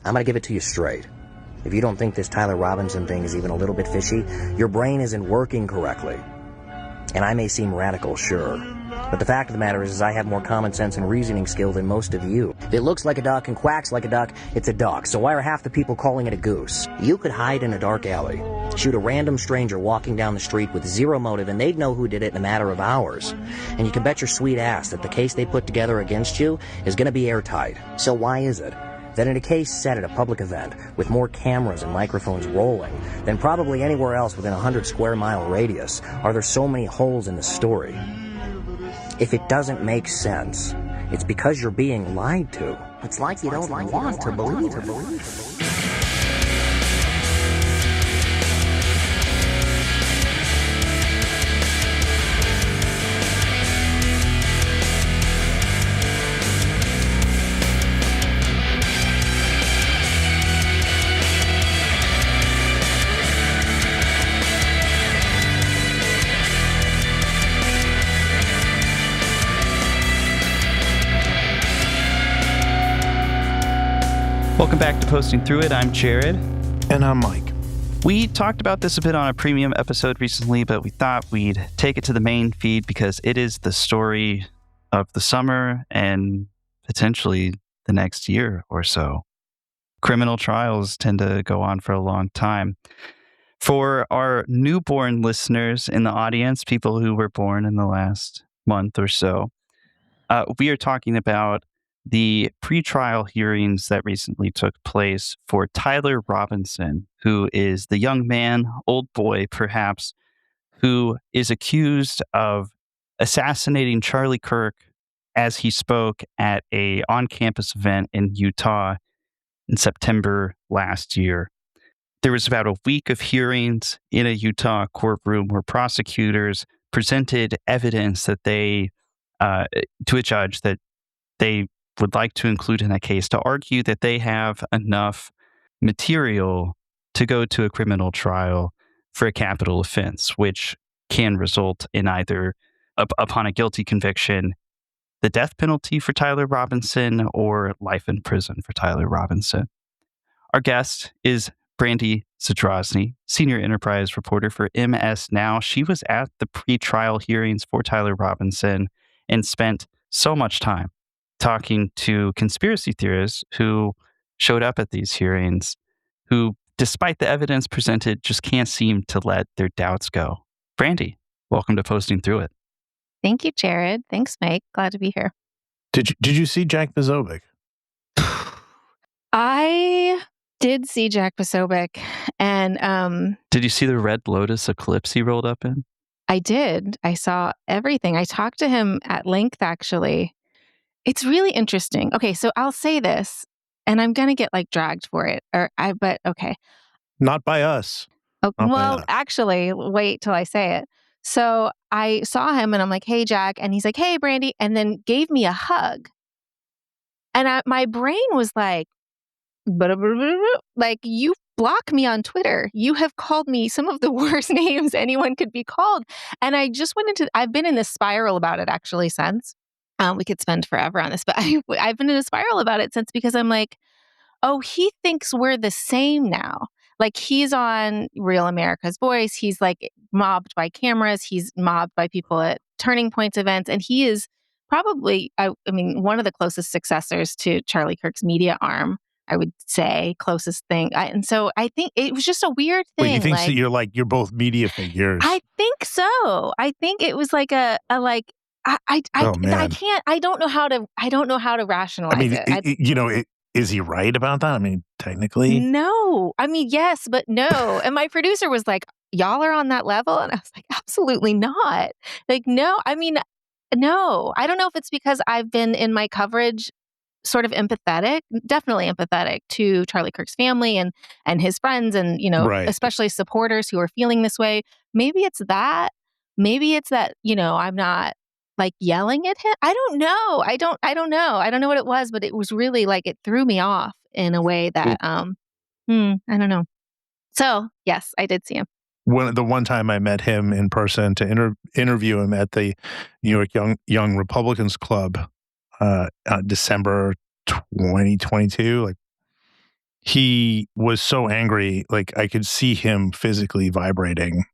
I'm gonna give it to you straight. If you don't think this Tyler Robinson thing is even a little bit fishy, your brain isn't working correctly. And I may seem radical, sure. But the fact of the matter is I have more common sense and reasoning skill than most of you. If it looks like a duck and quacks like a duck, it's a duck. So why are half the people calling it a goose? You could hide in a dark alley, shoot a random stranger walking down the street with zero motive, and they'd know who did it in a matter of hours. And you can bet your sweet ass that the case they put together against you is going to be airtight. So why is it that in a case set at a public event with more cameras and microphones rolling than probably anywhere else within a 100-square-mile radius are there so many holes in the story? If it doesn't make sense, it's because you're being lied to. It's like you don't want to believe it. Welcome back to Posting Through It. I'm Jared. And I'm Mike. We talked about this a bit on a premium episode recently, but we thought we'd take it to the main feed because it is the story of the summer and potentially the next year or so. Criminal trials tend to go on for a long time. For our newborn listeners in the audience, people who were born in the last month or so, we are talking about the pretrial hearings that recently took place for Tyler Robinson, who is the young man, old boy perhaps, who is accused of assassinating Charlie Kirk as he spoke at a on-campus event in Utah in September last year. There was about a week of hearings in a Utah courtroom where prosecutors presented evidence that they, to a judge, that they would like to include in that case to argue that they have enough material to go to a criminal trial for a capital offense, which can result in either, upon a guilty conviction, the death penalty for Tyler Robinson or life in prison for Tyler Robinson. Our guest is Brandy Zadrozny, senior enterprise reporter for MS Now. She was at the pretrial hearings for Tyler Robinson and spent so much time talking to conspiracy theorists who showed up at these hearings, who, despite the evidence presented, just can't seem to let their doubts go. Brandy, welcome to Posting Through It. Thank you, Jared. Thanks, Mike. Glad to be here. Did you see Jack Posobiec? I did see Jack Posobiec, and Did you see the Red Lotus eclipse he rolled up in? I did. I saw everything. I talked to him at length, actually. It's really interesting. Okay, so I'll say this, and I'm gonna get dragged for it, but okay. Not by us. Oh, Not by well, us. actually, wait till I say it. So I saw him, and I'm like, "Hey, Jack," and he's like, "Hey, Brandy," and then gave me a hug, and my brain was like, like, you block me on Twitter. You have called me some of the worst names anyone could be called, and I just I've been in this spiral about it actually since. We could spend forever on this, but I've been in a spiral about it since, because I'm like, oh, he thinks we're the same now. Like, he's on Real America's Voice. He's mobbed by cameras. He's mobbed by people at Turning Points events. And he is probably, I mean, one of the closest successors to Charlie Kirk's media arm, I would say, closest thing. And so I think it was just a weird thing. Wait, you think so you're both media figures? I think so. I think it was like I can't. I don't know how to rationalize it. Is he right about that? I mean, technically, no. I mean, yes, but no. And my producer was like, "Y'all are on that level," and I was like, "Absolutely not." No. I mean, no. I don't know if it's because I've been in my coverage sort of definitely empathetic to Charlie Kirk's family and his friends, and right. Especially supporters who are feeling this way. Maybe it's that. I'm not yelling at him. I don't know. I don't know. I don't know what it was, but it was really it threw me off in a way that I don't know. So yes, I did see him. The one time I met him in person to interview him at the New York Young Republicans Club, December 2022, he was so angry, like I could see him physically vibrating.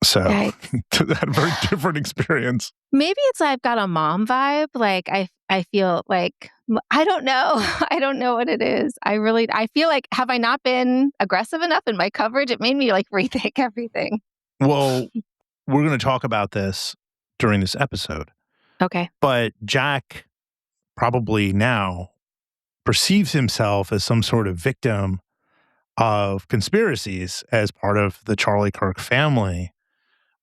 So Yikes. that very different experience. Maybe it's I've got a mom vibe. Like I feel like I don't know. I don't know what it is. I feel like have I not been aggressive enough in my coverage? It made me like rethink everything. Well, we're going to talk about this during this episode. Okay. But Jack probably now perceives himself as some sort of victim of conspiracies as part of the Charlie Kirk family,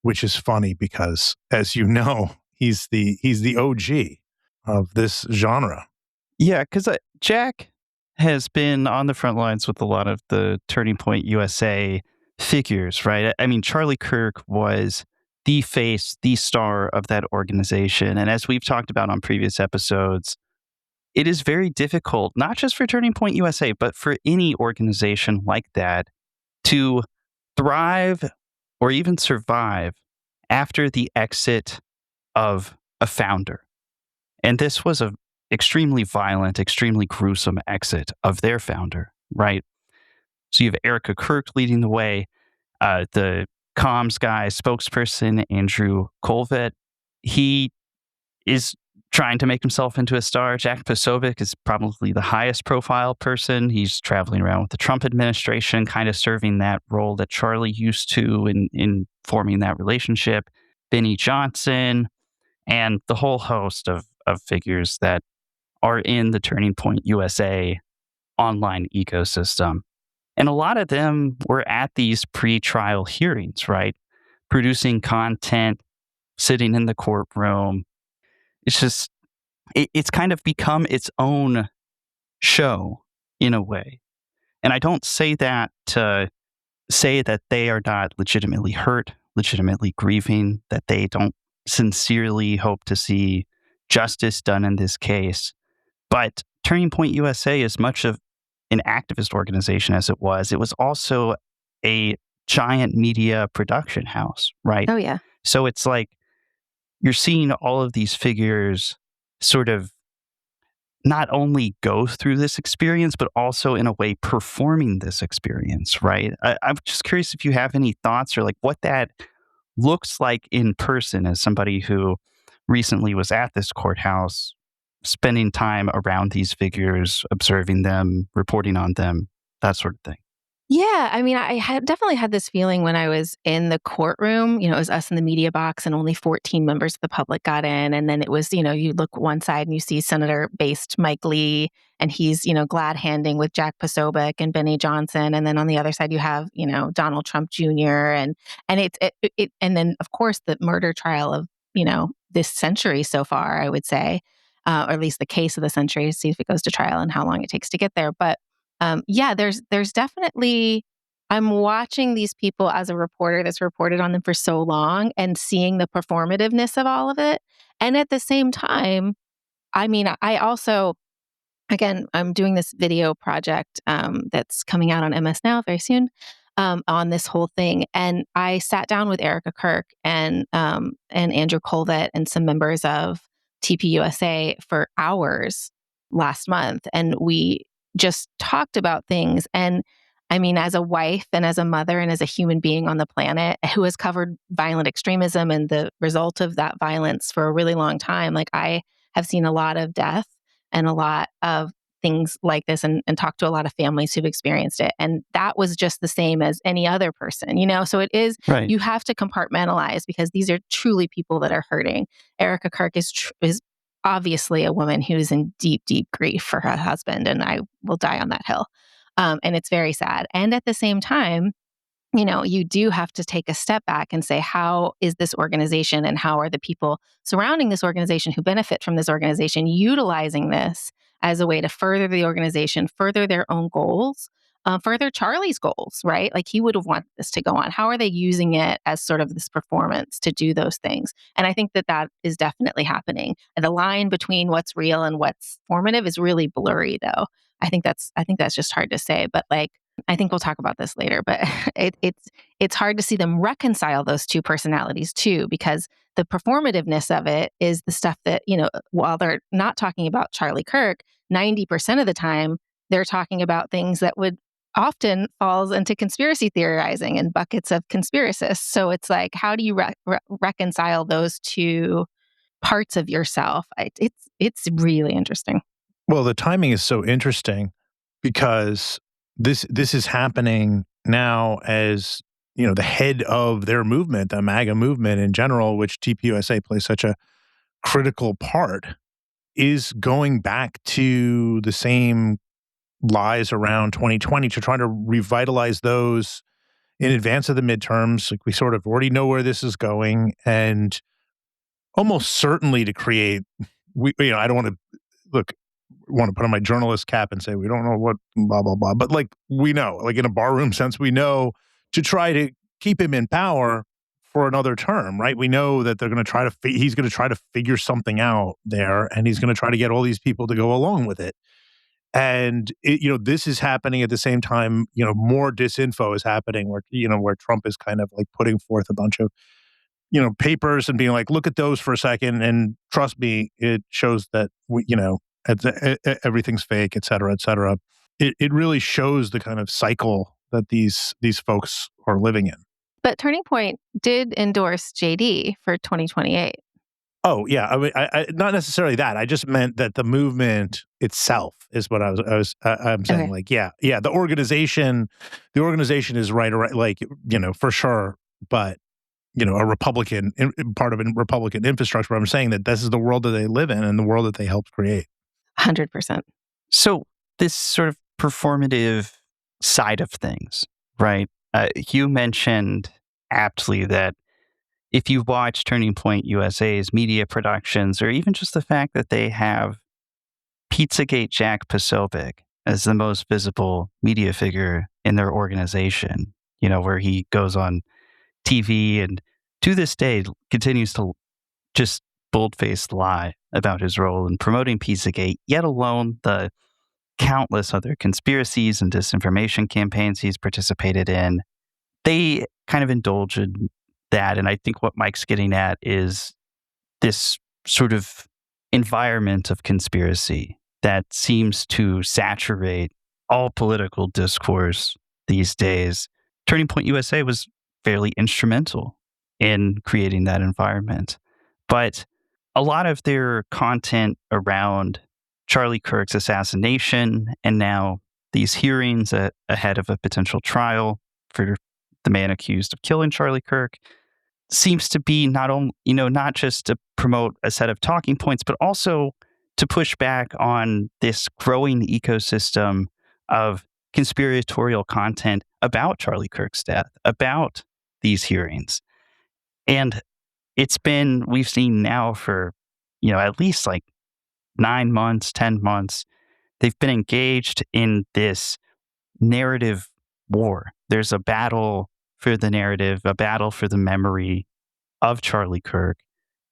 which is funny because, as you know, he's the OG of this genre. Yeah, because Jack has been on the front lines with a lot of the Turning Point USA figures, right? I mean, Charlie Kirk was the face, the star of that organization. And as we've talked about on previous episodes, it is very difficult, not just for Turning Point USA, but for any organization like that to thrive or even survive after the exit of a founder. And this was a extremely violent, extremely gruesome exit of their founder, right? So you have Erika Kirk leading the way, the comms guy, spokesperson, Andrew Colvett. He is trying to make himself into a star. Jack Posobiec is probably the highest profile person. He's traveling around with the Trump administration, kind of serving that role that Charlie used to in forming that relationship. Benny Johnson, and the whole host of figures that are in the Turning Point USA online ecosystem. And a lot of them were at these pre-trial hearings, right? Producing content, sitting in the courtroom. It's just, it's kind of become its own show in a way. And I don't say that to say that they are not legitimately hurt, legitimately grieving, that they don't sincerely hope to see justice done in this case. But Turning Point USA, as much of an activist organization as it was also a giant media production house, right? Oh, yeah. So it's like you're seeing all of these figures sort of not only go through this experience, but also in a way performing this experience, right? I'm just curious if you have any thoughts or like what that looks like in person as somebody who recently was at this courthouse, spending time around these figures, observing them, reporting on them, that sort of thing. Yeah, I mean, I had definitely had this feeling when I was in the courtroom. It was us in the media box, and only 14 members of the public got in. And then it was, you look one side and you see Senator-based Mike Lee, and he's, glad handing with Jack Posobiec and Benny Johnson. And then on the other side, you have, Donald Trump Jr. And and then of course the murder trial of, this century so far, I would say, or at least the case of the century. See if it goes to trial and how long it takes to get there, but. Yeah, there's definitely, I'm watching these people as a reporter that's reported on them for so long and seeing the performativeness of all of it. And at the same time, I mean, I also, again, I'm doing this video project that's coming out on MS Now very soon on this whole thing. And I sat down with Erika Kirk and Andrew Colvett and some members of TPUSA for hours last month. And we just talked about things. And I mean, as a wife and as a mother and as a human being on the planet who has covered violent extremism and the result of that violence for a really long time, like I have seen a lot of death and a lot of things like this and talked to a lot of families who've experienced it. And that was just the same as any other person, So it is, right. You have to compartmentalize because these are truly people that are hurting. Erika Kirk is obviously a woman who's in deep, deep grief for her husband, and I will die on that hill. And it's very sad. And at the same time, you do have to take a step back and say, how is this organization and how are the people surrounding this organization who benefit from this organization utilizing this as a way to further the organization, further their own goals, further Charlie's goals, right? Like he would have wanted this to go on. How are they using it as sort of this performance to do those things? And I think that is definitely happening. And the line between what's real and what's formative is really blurry, though. I think that's just hard to say, but like, I think we'll talk about this later, but it's hard to see them reconcile those two personalities too, because the performativeness of it is the stuff that, while they're not talking about Charlie Kirk, 90% of the time, they're talking about things that would often falls into conspiracy theorizing and buckets of conspiracists. So it's like, how do you reconcile those two parts of yourself? It's really interesting. Well, the timing is so interesting because this is happening now as, the head of their movement, the MAGA movement in general, which TPUSA plays such a critical part, is going back to the same lies around 2020 to try to revitalize those in advance of the midterms. Like, we sort of already know where this is going, and almost certainly to create, I don't want to put on my journalist cap and say we don't know what blah blah blah, but like, we know, like, in a barroom sense, we know to try to keep him in power for another term, right? We know that they're going to try to he's going to try to figure something out there, and he's going to try to get all these people to go along with it. And this is happening at the same time. More disinfo is happening where Trump is kind of like putting forth a bunch of papers and being like, look at those for a second, and trust me, it shows that everything's fake, et cetera, et cetera. It really shows the kind of cycle that these folks are living in. But Turning Point did endorse JD for 2028. Oh yeah, I mean, I not necessarily that. I just meant that the movement itself is what I'm saying. Okay. Like, yeah, the organization is right, like, for sure. But a Republican part of a Republican infrastructure. But I'm saying that this is the world that they live in and the world that they helped create. 100%. So this sort of performative side of things, right? You mentioned aptly that if you watch Turning Point USA's media productions, or even just the fact that they have Pizzagate Jack Posobiec as the most visible media figure in their organization, where he goes on TV and to this day continues to just bold-faced lie about his role in promoting Pizzagate, yet alone the countless other conspiracies and disinformation campaigns he's participated in. They kind of indulge in that. And I think what Mike's getting at is this sort of environment of conspiracy that seems to saturate all political discourse these days. Turning Point USA was fairly instrumental in creating that environment. But a lot of their content around Charlie Kirk's assassination and now these hearings ahead of a potential trial for the man accused of killing Charlie Kirk seems to be not just to promote a set of talking points, but also to push back on this growing ecosystem of conspiratorial content about Charlie Kirk's death, about these hearings. And we've seen now for, at least like 9 months, 10 months, they've been engaged in this narrative war. There's a battle for the narrative, a battle for the memory of Charlie Kirk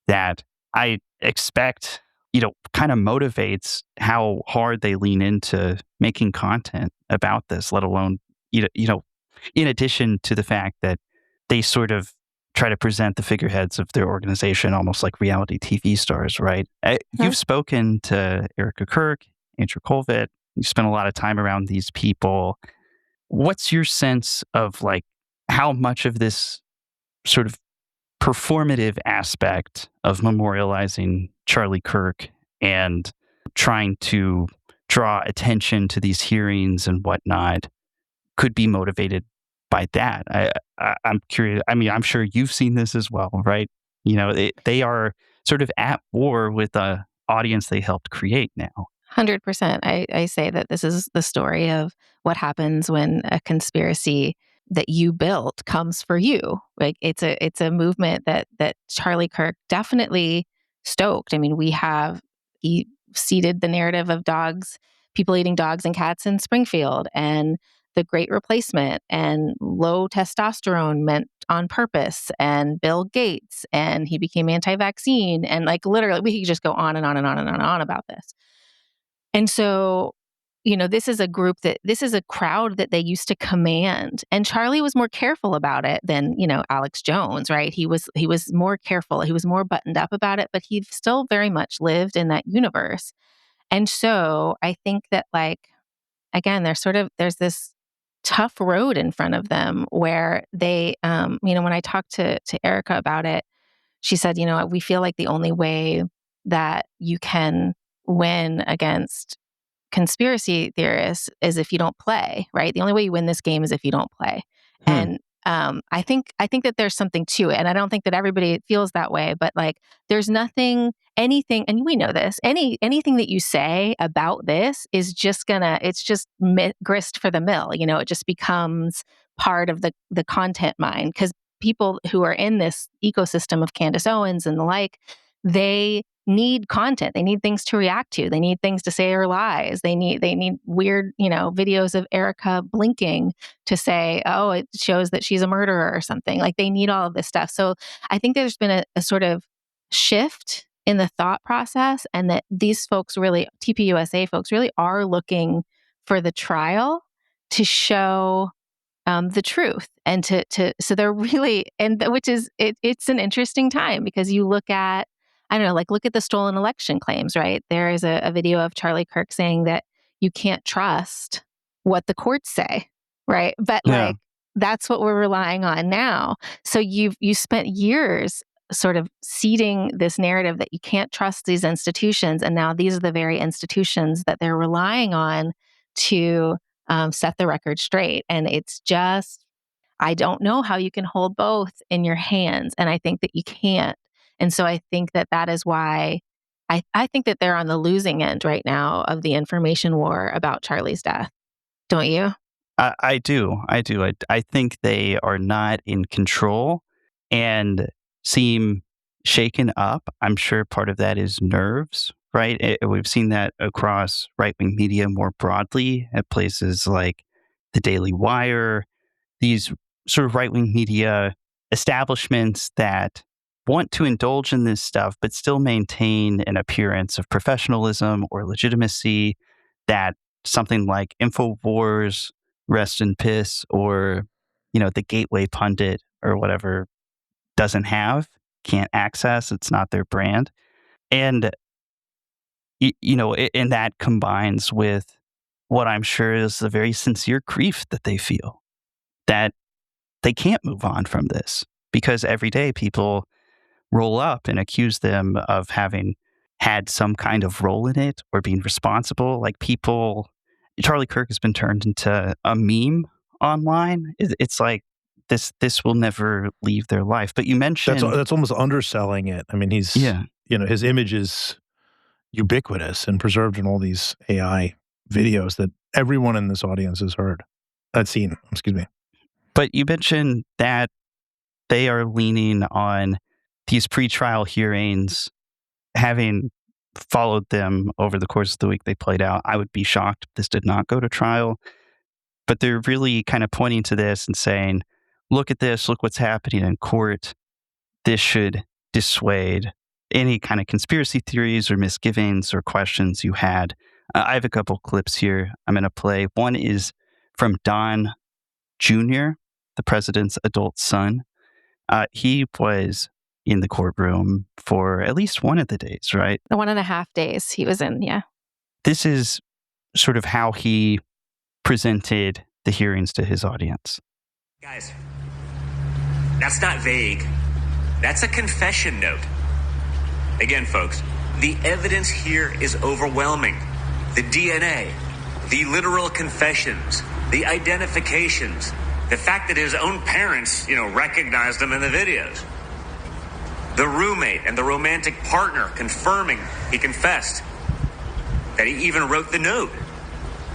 that I expect, kind of motivates how hard they lean into making content about this, let alone, in addition to the fact that they sort of try to present the figureheads of their organization almost like reality TV stars, right? You've spoken to Erika Kirk, Andrew Colvett. You spent a lot of time around these people. What's your sense of like how much of this sort of performative aspect of memorializing Charlie Kirk and trying to draw attention to these hearings and whatnot could be motivated by that? I'm curious. I mean, I'm sure you've seen this as well, right? They are sort of at war with the audience they helped create now. 100%. I say that this is the story of what happens when a conspiracy that you built comes for you. Like, it's a movement that Charlie Kirk definitely stoked. I mean, he seeded the narrative of people eating dogs and cats in Springfield, and the Great Replacement, and low testosterone meant on purpose, and Bill Gates, and he became anti-vaccine, and like literally we could just go on and on and on and on about this. And so, this is a crowd that they used to command. And Charlie was more careful about it than, Alex Jones, right? He was more careful. He was more buttoned up about it, but he still very much lived in that universe. And so I think that again, there's this tough road in front of them where they, when I talked to Erika about it, she said, we feel like the only way that you can win against conspiracy theorists is if you don't play, right? The only way you win this game is if you don't play. And I think that there's something to it. And I don't think that everybody feels that way, but like there's anything, and we know this, anything that you say about this is just it's just grist for the mill. It just becomes part of the content mine, because people who are in this ecosystem of Candace Owens and the like, they need content. They need things to react to. They need things to say are lies. They need weird, videos of Erika blinking to say, oh, it shows that she's a murderer or something. Like they need all of this stuff. So I think there's been a sort of shift in the thought process, and that these folks really, TPUSA folks really are looking for the trial to show the truth, and so they're really, and which is, it's an interesting time, because you look at, I don't know, like look at the stolen election claims, right? There is a video of Charlie Kirk saying that you can't trust what the courts say, right? But like, that's what we're relying on now. So you spent years sort of seeding this narrative that you can't trust these institutions, and now these are the very institutions that they're relying on to set the record straight. And it's just, I don't know how you can hold both in your hands. And I think that you can't. And so I think that is why I think that they're on the losing end right now of the information war about Charlie's death. Don't you? I do. I think they are not in control and seem shaken up. I'm sure part of that is nerves, right? We've seen that across right-wing media more broadly at places like the Daily Wire, these sort of right-wing media establishments that want to indulge in this stuff, but still maintain an appearance of professionalism or legitimacy that something like InfoWars, Rest in Piss, or, the Gateway Pundit or whatever doesn't have, can't access. It's not their brand. And, and that combines with what I'm sure is the very sincere grief that they feel, that they can't move on from this, because every day people roll up and accuse them of having had some kind of role in it or being responsible. Like Charlie Kirk has been turned into a meme online. It's like this will never leave their life. But you mentioned that's almost underselling it. I mean, his image is ubiquitous and preserved in all these AI videos that everyone in this audience has heard. Seen. Excuse me. But you mentioned that they are leaning on these pretrial hearings, having followed them over the course of the week they played out. I would be shocked if this did not go to trial. But they're really kind of pointing to this and saying, look at this, look what's happening in court. This should dissuade any kind of conspiracy theories or misgivings or questions you had. I have a couple clips here I'm going to play. One is from Don Jr., the president's adult son. He was in the courtroom for at least one of the days, right? The 1.5 days he was in, yeah. This is sort of how he presented the hearings to his audience. Guys, that's not vague. That's a confession note. Again, folks, the evidence here is overwhelming. The DNA, the literal confessions, the identifications, the fact that his own parents, recognized him in the videos. The roommate and the romantic partner confirming he confessed, that he even wrote the note.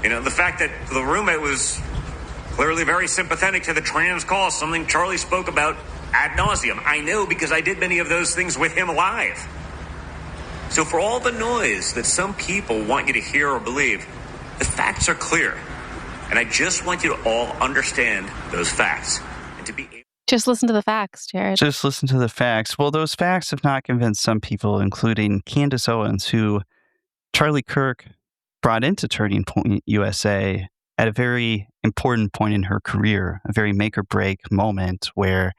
The fact that the roommate was clearly very sympathetic to the trans cause, something Charlie spoke about ad nauseum. I know, because I did many of those things with him live. So for all the noise that some people want you to hear or believe, the facts are clear. And I just want you to all understand those facts. And to be Just listen to the facts, Jared. Just listen to the facts. Well, those facts have not convinced some people, including Candace Owens, who Charlie Kirk brought into Turning Point USA at a very important point in her career, a very make or break moment where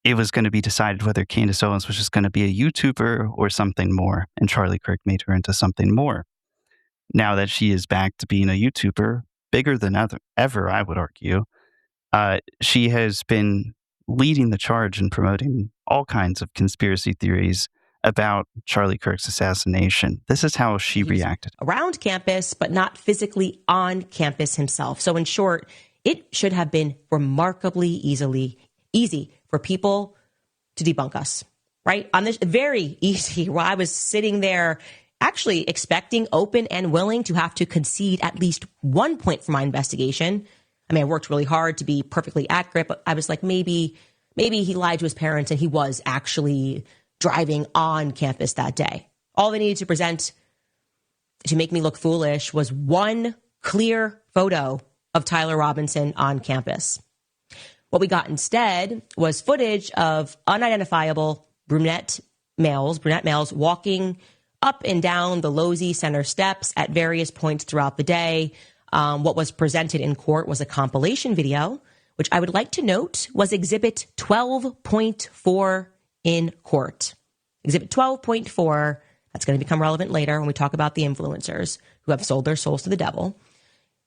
it was going to be decided whether Candace Owens was just going to be a YouTuber or something more. And Charlie Kirk made her into something more. Now that she is back to being a YouTuber, bigger than ever, I would argue. She has been leading the charge in promoting all kinds of conspiracy theories about Charlie Kirk's assassination. This is how she reacted. Around campus, but not physically on campus himself. So in short, it should have been remarkably easy for people to debunk us, right? On this, very easy. While I was sitting there actually expecting, open and willing to have to concede at least 1 point for my investigation. I mean, I worked really hard to be perfectly accurate, but I was like, maybe he lied to his parents and he was actually driving on campus that day. All they needed to present to make me look foolish was one clear photo of Tyler Robinson on campus. What we got instead was footage of unidentifiable brunette males walking up and down the Losey Center steps at various points throughout the day. What was presented in court was a compilation video, which I would like to note was Exhibit 12.4 in court. Exhibit 12.4, that's going to become relevant later when we talk about the influencers who have sold their souls to the devil.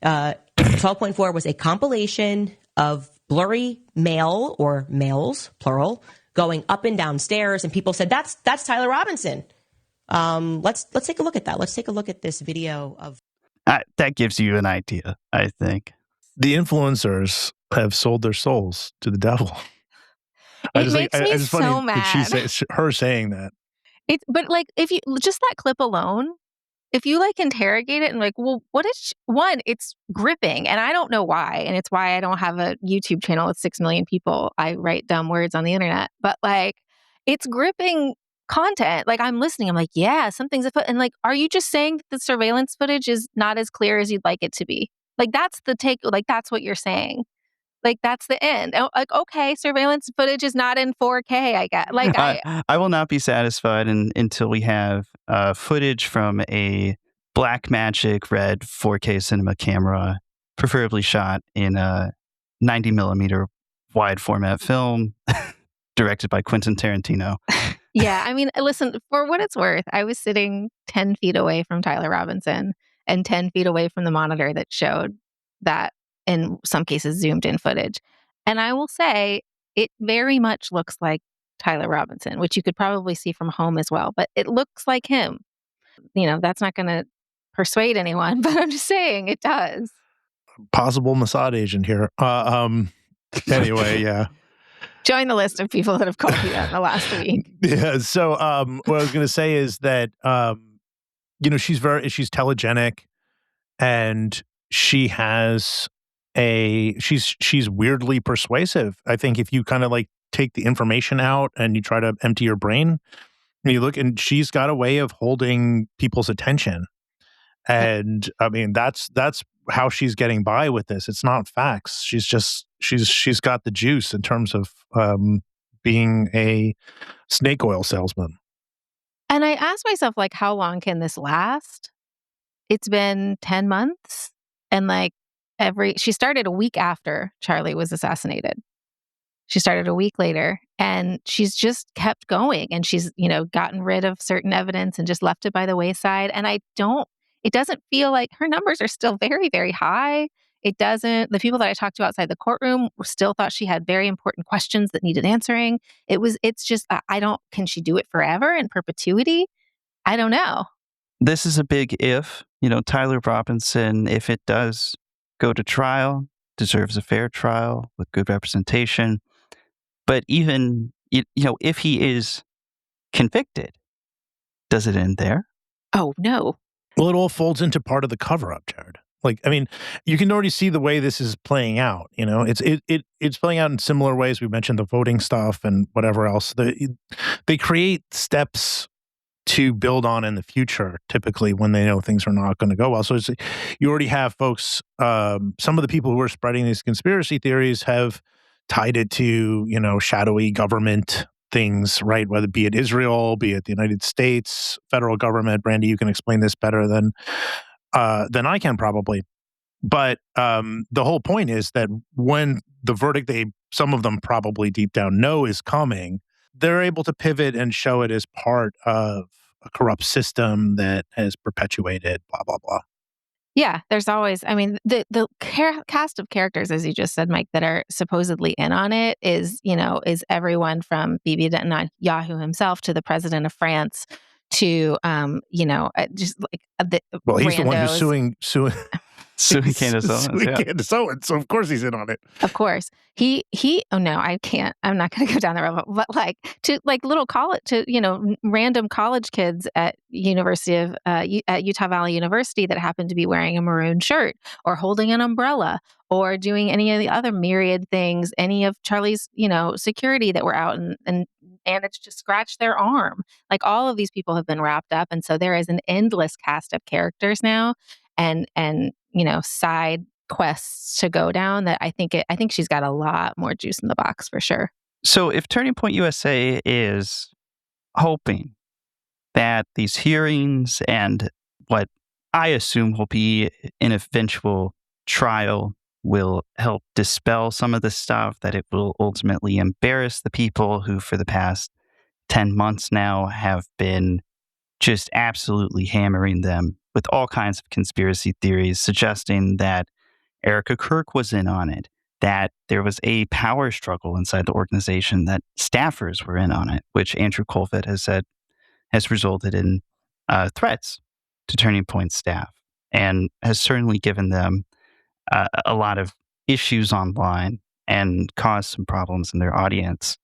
12.4 was a compilation of blurry male or males, plural, going up and down stairs, and people said, that's Tyler Robinson. Let's take a look at that. Let's take a look at this video of... That gives you an idea, I think. The influencers have sold their souls to the devil. It makes me so mad. Her saying that. But like, if you just that clip alone, if you like interrogate it and like, well, what is one? It's gripping, and I don't know why, and it's why I don't have a YouTube channel with 6 million people. I write dumb words on the internet, but like, it's gripping content. Like, I'm listening. I'm like, yeah, something's afoot. And like, are you just saying that the surveillance footage is not as clear as you'd like it to be? Like, that's the take. Like, that's what you're saying. Like, that's the end. Like, okay, surveillance footage is not in 4K, I guess. Like, I will not be satisfied until we have footage from a Blackmagic Red 4K cinema camera, preferably shot in a 90 millimeter wide format film, directed by Quentin Tarantino. Yeah, I mean, listen, for what it's worth, I was sitting 10 feet away from Tyler Robinson and 10 feet away from the monitor that showed that, in some cases, zoomed in footage. And I will say, it very much looks like Tyler Robinson, which you could probably see from home as well, but it looks like him. You know, that's not going to persuade anyone, but I'm just saying it does. Possible Mossad agent here. Anyway, yeah. Join the list of people that have called you that in the last week. Yeah. So what I was going to say is that, she's telegenic, and she has she's weirdly persuasive. I think if you kind of like take the information out and you try to empty your brain, you look, and she's got a way of holding people's attention. And I mean, that's how she's getting by with this. It's not facts. She's got the juice in terms of being a snake oil salesman. And I asked myself, like, how long can this last? It's been 10 months. And like, she started a week after Charlie was assassinated. She started a week later, and she's just kept going, and she's, gotten rid of certain evidence and just left it by the wayside. And it doesn't feel like her numbers are still very, very high. The people that I talked to outside the courtroom still thought she had very important questions that needed answering. Can she do it forever in perpetuity? I don't know. This is a big if. Tyler Robinson, if it does go to trial, deserves a fair trial with good representation. But even, if he is convicted, does it end there? Oh, no. Well, it all folds into part of the cover-up, Jared. Like, I mean, you can already see the way this is playing out. It's playing out in similar ways. We mentioned the voting stuff and whatever else. They create steps to build on in the future, typically when they know things are not going to go well. So you already have folks, some of the people who are spreading these conspiracy theories have tied it to, shadowy government things, right? Whether be it Israel, be it the United States, federal government. Brandy, you can explain this better than I can probably. But the whole point is that when the verdict some of them probably deep down know is coming, they're able to pivot and show it as part of a corrupt system that has perpetuated blah, blah, blah. Yeah, there's always, I mean, the cast of characters, as you just said, Mike, that are supposedly in on it is everyone from Bibi Netanyahu himself to the president of France to, just like the Well, he's the one who's randos. Suing Candace Owens, suing yeah. Candace Owens, so of course he's in on it. Of course. Oh no, I can't. I'm not going to go down the road, but little college, random college kids at at Utah Valley University that happen to be wearing a maroon shirt or holding an umbrella or doing any of the other myriad things, any of Charlie's, security that were out and managed to scratch their arm. Like all of these people have been wrapped up. And so there is an endless cast of characters now and side quests to go down that I think she's got a lot more juice in the box for sure. So if Turning Point USA is hoping that these hearings and what I assume will be an eventual trial will help dispel some of the stuff, that it will ultimately embarrass the people who for the past 10 months now have been just absolutely hammering them with all kinds of conspiracy theories, suggesting that Erika Kirk was in on it, that there was a power struggle inside the organization, that staffers were in on it, which Andrew Colvett has said has resulted in threats to Turning Point staff and has certainly given them a lot of issues online and caused some problems in their audience.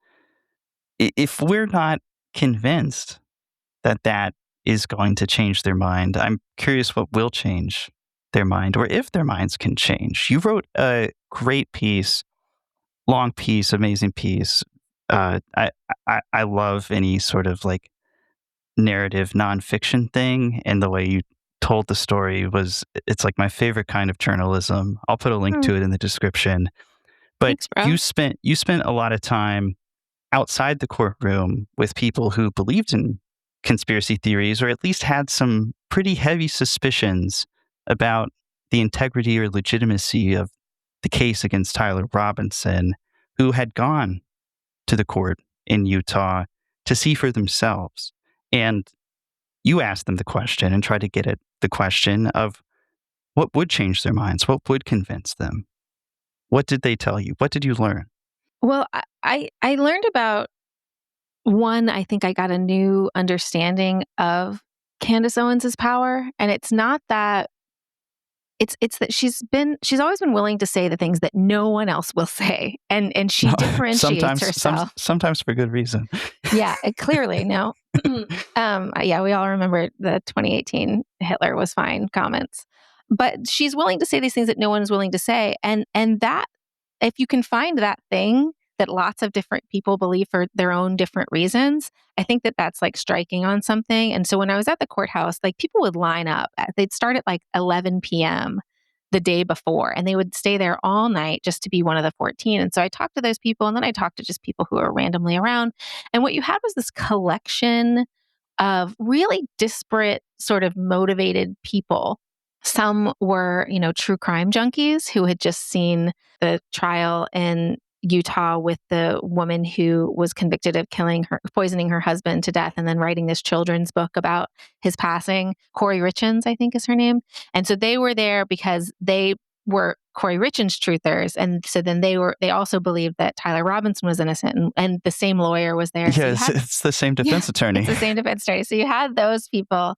If we're not convinced that that is going to change their mind, I'm curious what will change their mind, or if their minds can change. You wrote a great piece, long piece, amazing piece. I love any sort of like narrative nonfiction thing, and the way you told the story it's like my favorite kind of journalism. I'll put a link to it in the description. But Thanks, bro. you spent a lot of time outside the courtroom with people who believed in conspiracy theories, or at least had some pretty heavy suspicions about the integrity or legitimacy of the case against Tyler Robinson, who had gone to the court in Utah to see for themselves. And you asked them the question and tried to get at the question of what would change their minds, what would convince them. What did they tell you? What did you learn? Well, I learned about one. I think I got a new understanding of Candace Owens's power, and it's not that. It's that she's always been willing to say the things that no one else will say, and she differentiates herself. Sometimes for good reason. Yeah, clearly, no. Yeah, we all remember the 2018 Hitler was fine comments, but she's willing to say these things that no one is willing to say, and that if you can find that thing that lots of different people believe for their own different reasons, I think that that's like striking on something. And so when I was at the courthouse, like people would line up. They'd start at like 11 p.m. the day before, and they would stay there all night just to be one of the 14. And so I talked to those people, and then I talked to just people who were randomly around. And what you had was this collection of really disparate, sort of motivated people. Some were, true crime junkies who had just seen the trial in Utah with the woman who was convicted of poisoning her husband to death, and then writing this children's book about his passing. Corey Richins, I think is her name. And so they were there because they were Corey Richins truthers. And so then they also believed that Tyler Robinson was innocent, and the same lawyer was there. Yeah, So it's the same defense attorney. It's the same defense attorney. So you had those people,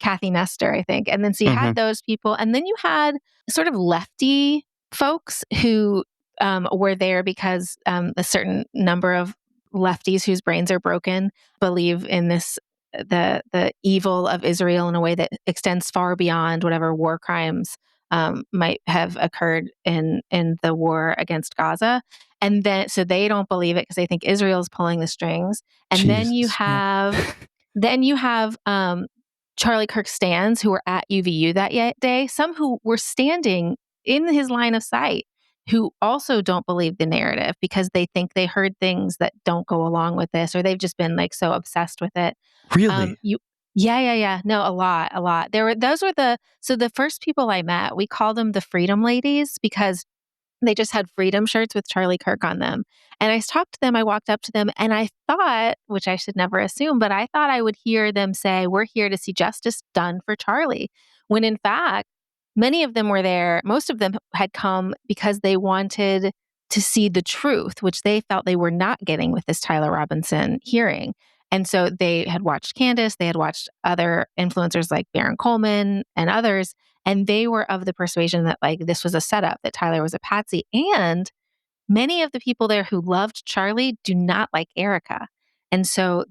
Kathy Nestor, I think. And then so you had those people, and then you had sort of lefty folks who were there because a certain number of lefties whose brains are broken believe in the evil of Israel in a way that extends far beyond whatever war crimes might have occurred in the war against Gaza. And then so they don't believe it because they think Israel's pulling the strings. And Jesus, then you have Charlie Kirk stands who were at UVU that day, some who were standing in his line of sight, who also don't believe the narrative because they think they heard things that don't go along with this, or they've just been like so obsessed with it. Really? Yeah. No, a lot. So the first people I met, we called them the Freedom Ladies because they just had freedom shirts with Charlie Kirk on them. And I talked to them, I walked up to them, and I thought, which I should never assume, but I thought I would hear them say, "We're here to see justice done for Charlie." When in fact, many of them were there. Most of them had come because they wanted to see the truth, which they felt they were not getting with this Tyler Robinson hearing. And so they had watched Candace, they had watched other influencers like Baron Coleman and others, and they were of the persuasion that like this was a setup, that Tyler was a patsy. And many of the people there who loved Charlie do not like Erika. And so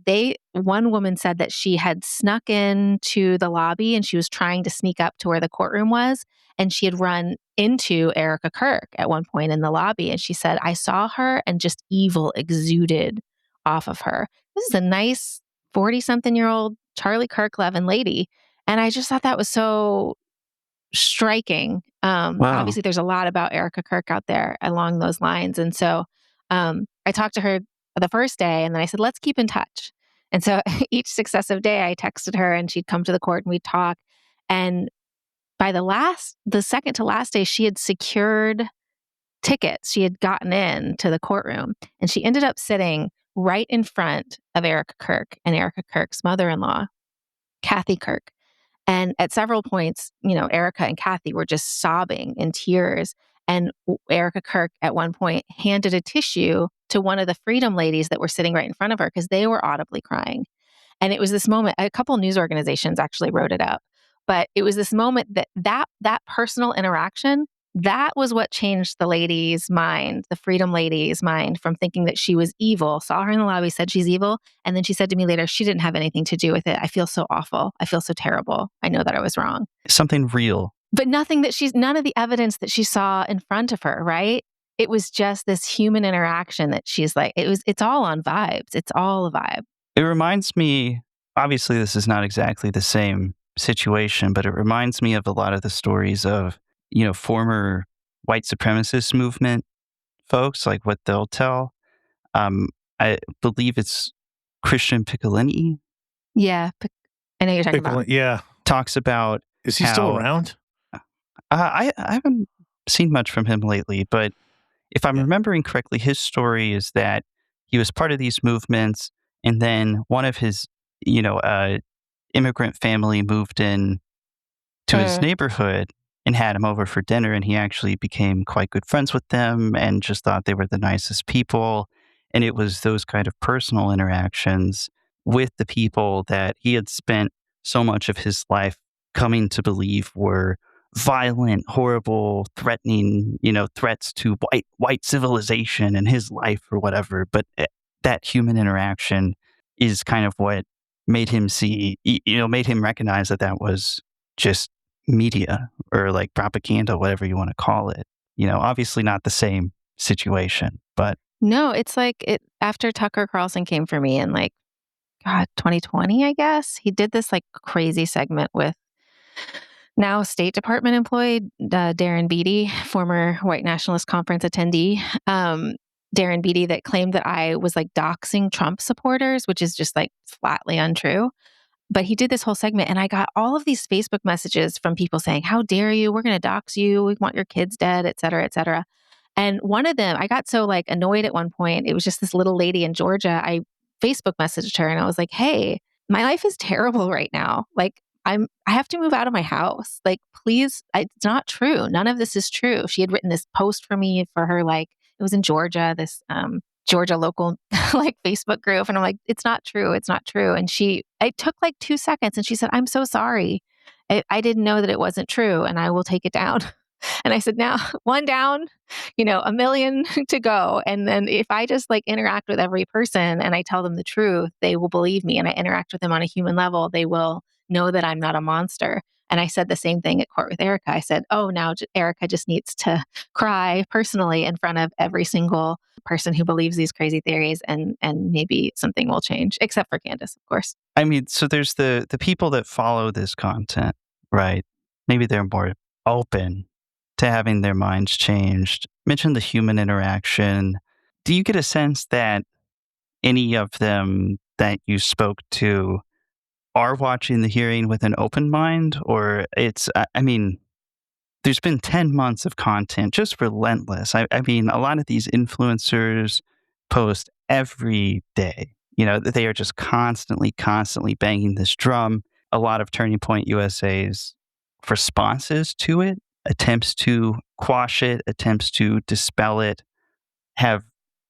one woman said that she had snuck into the lobby and she was trying to sneak up to where the courtroom was. And she had run into Erika Kirk at one point in the lobby. And she said, I saw her and just evil exuded off of her. This is a nice 40-something-year-old Charlie Kirk loving lady. And I just thought that was so striking. Wow. Obviously, there's a lot about Erika Kirk out there along those lines. And so I talked to her the first day and then I said, let's keep in touch. And so each successive day I texted her and she'd come to the court and we'd talk. And by the second to last day, she had secured tickets. She had gotten in to the courtroom and she ended up sitting right in front of Erika Kirk and Erika Kirk's mother-in-law, Kathy Kirk. And at several points, Erika and Kathy were just sobbing in tears. And Erika Kirk at one point handed a tissue to one of the Freedom ladies that were sitting right in front of her because they were audibly crying. And it was this moment, a couple news organizations actually wrote it up, but it was this moment that personal interaction, that was what changed the lady's mind, the Freedom lady's mind, from thinking that she was evil, saw her in the lobby, said she's evil. And then she said to me later, she didn't have anything to do with it. I feel so awful. I feel so terrible. I know that I was wrong. Something real. But none of the evidence that she saw in front of her, right? It was just this human interaction that she's like, it's all on vibes. It's all a vibe. It reminds me, obviously this is not exactly the same situation, but it reminds me of a lot of the stories of, former white supremacist movement folks, like what they'll tell. I believe it's Christian Piccolini. Yeah, I know you're talking about. Yeah. Talks about Is he still around? I haven't seen much from him lately, but if I'm remembering correctly, his story is that he was part of these movements, and then one of his, immigrant family moved in to his neighborhood and had him over for dinner, and he actually became quite good friends with them and just thought they were the nicest people. And it was those kind of personal interactions with the people that he had spent so much of his life coming to believe were violent, horrible, threatening, threats to white civilization and his life or whatever. But that human interaction is kind of what made him made him recognize that was just media or like propaganda, whatever you want to call it. Obviously not the same situation, but. No, it's like after Tucker Carlson came for me in 2020, I guess, he did this crazy segment with now State Department employee Darren Beatty, former White Nationalist Conference attendee. Darren Beatty, that claimed that I was doxing Trump supporters, which is just flatly untrue. But he did this whole segment and I got all of these Facebook messages from people saying, how dare you? We're going to dox you. We want your kids dead, et cetera, et cetera. And one of them, I got so annoyed at one point. It was just this little lady in Georgia. I Facebook messaged her and I was like, hey, my life is terrible right now. I have to move out of my house. Please, it's not true. None of this is true. She had written this post for me for her, it was in Georgia, this Georgia local Facebook group. And I'm like, it's not true. It's not true. And it took 2 seconds and she said, I'm so sorry. I didn't know that it wasn't true and I will take it down. And I said, now one down, 1 million to go. And then if I just interact with every person and I tell them the truth, they will believe me. And I interact with them on a human level, they will know that I'm not a monster. And I said the same thing at court with Erika. I said, now Erika just needs to cry personally in front of every single person who believes these crazy theories and maybe something will change, except for Candace, of course. I mean, so there's the people that follow this content, right? Maybe they're more open to having their minds changed. Mention the human interaction. Do you get a sense that any of them that you spoke to are watching the hearing with an open mind? Or it's, there's been 10 months of content, just relentless. I mean, a lot of these influencers post every day. They are just constantly banging this drum. A lot of Turning Point USA's responses to it, attempts to quash it, attempts to dispel it, have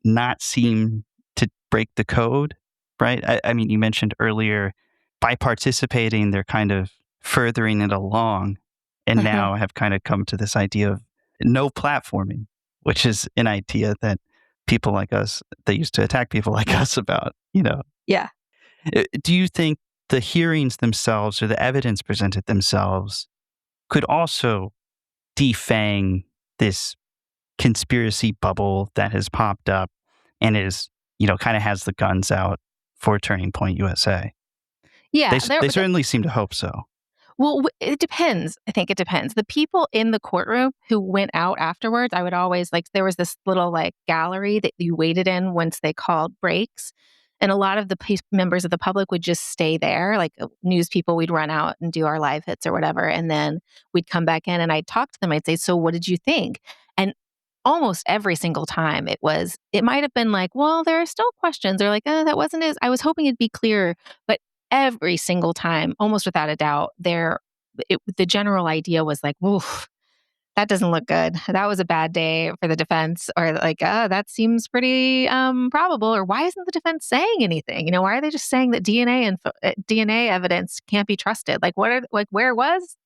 not seemed to break the code, right? I mean, you mentioned earlier, by participating, they're kind of furthering it along, and now have kind of come to this idea of no platforming, which is an idea that people like us, that used to attack people like us about, Yeah. Do you think the hearings themselves or the evidence presented themselves could also defang this conspiracy bubble that has popped up and is, kind of has the guns out for Turning Point USA? Yeah. They certainly seem to hope so. Well, it depends. I think it depends. The people in the courtroom who went out afterwards, I would always there was this little gallery that you waited in once they called breaks. And a lot of the members of the public would just stay there, news people. We'd run out and do our live hits or whatever. And then we'd come back in and I'd talk to them. I'd say, so what did you think? And almost every single time it might have been well, there are still questions, or that wasn't as, I was hoping it'd be clearer. But every single time, almost without a doubt, the general idea was oof, that doesn't look good. That was a bad day for the defense, or that seems pretty probable. Or why isn't the defense saying anything? Why are they just saying that DNA evidence can't be trusted? Where was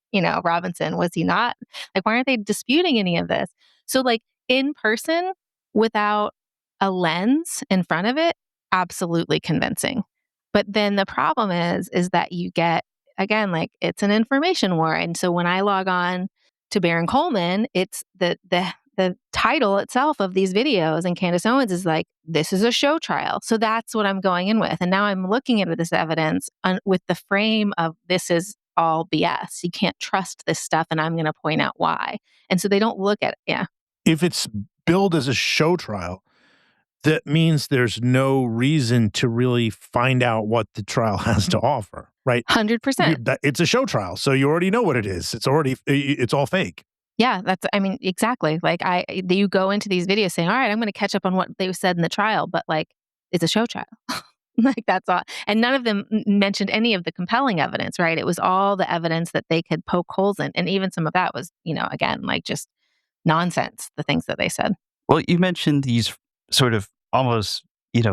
Robinson? Was he not? Why aren't they disputing any of this? So in person, without a lens in front of it, absolutely convincing. But then the problem is that you get, again, it's an information war. And so when I log on to Baron Coleman, it's the title itself of these videos, and Candace Owens is this is a show trial. So that's what I'm going in with. And now I'm looking at this evidence with the frame of this is all BS. You can't trust this stuff, and I'm going to point out why. And so they don't look at it. Yeah. If it's billed as a show trial, that means there's no reason to really find out what the trial has to offer, right? 100%. It's a show trial, so you already know what it is. It's all fake. Yeah, exactly. You go into these videos saying, all right, I'm going to catch up on what they said in the trial, but it's a show trial. That's all. And none of them mentioned any of the compelling evidence, right? It was all the evidence that they could poke holes in. And even some of that was, again, just nonsense, the things that they said. Well, you mentioned these sort of almost,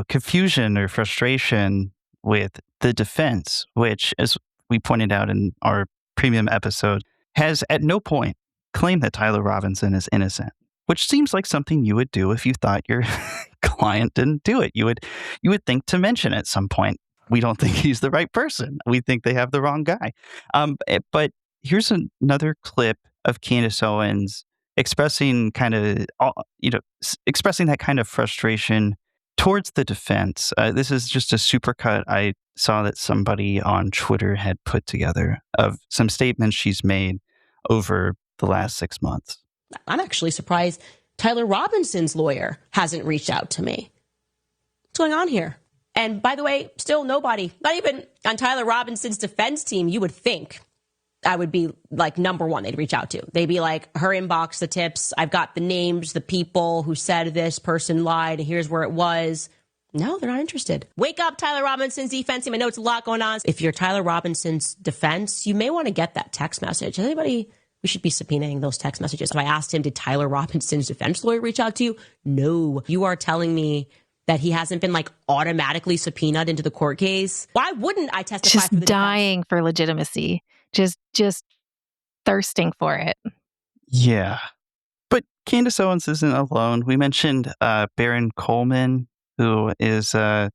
confusion or frustration with the defense, which, as we pointed out in our premium episode, has at no point claimed that Tyler Robinson is innocent, which seems like something you would do if you thought your client didn't do it. You would think to mention at some point, we don't think he's the right person. We think they have the wrong guy. But here's another clip of Candace Owens expressing expressing that kind of frustration towards the defense. This is just a supercut I saw that somebody on Twitter had put together of some statements she's made over the last 6 months. I'm actually surprised Tyler Robinson's lawyer hasn't reached out to me. What's going on here? And by the way, still nobody, not even on Tyler Robinson's defense team, you would think I would be number one they'd reach out to. They'd be her inbox, the tips. I've got the names, the people who said this person lied. Here's where it was. No, they're not interested. Wake up, Tyler Robinson's defense team. I know it's a lot going on. If you're Tyler Robinson's defense, you may want to get that text message. Anybody, we should be subpoenaing those text messages. So I asked him, did Tyler Robinson's defense lawyer reach out to you? No. You are telling me that he hasn't been automatically subpoenaed into the court case? Why wouldn't I testify just for the dying for legitimacy? Just thirsting for it. Yeah. But Candace Owens isn't alone. We mentioned Baron Coleman, who is a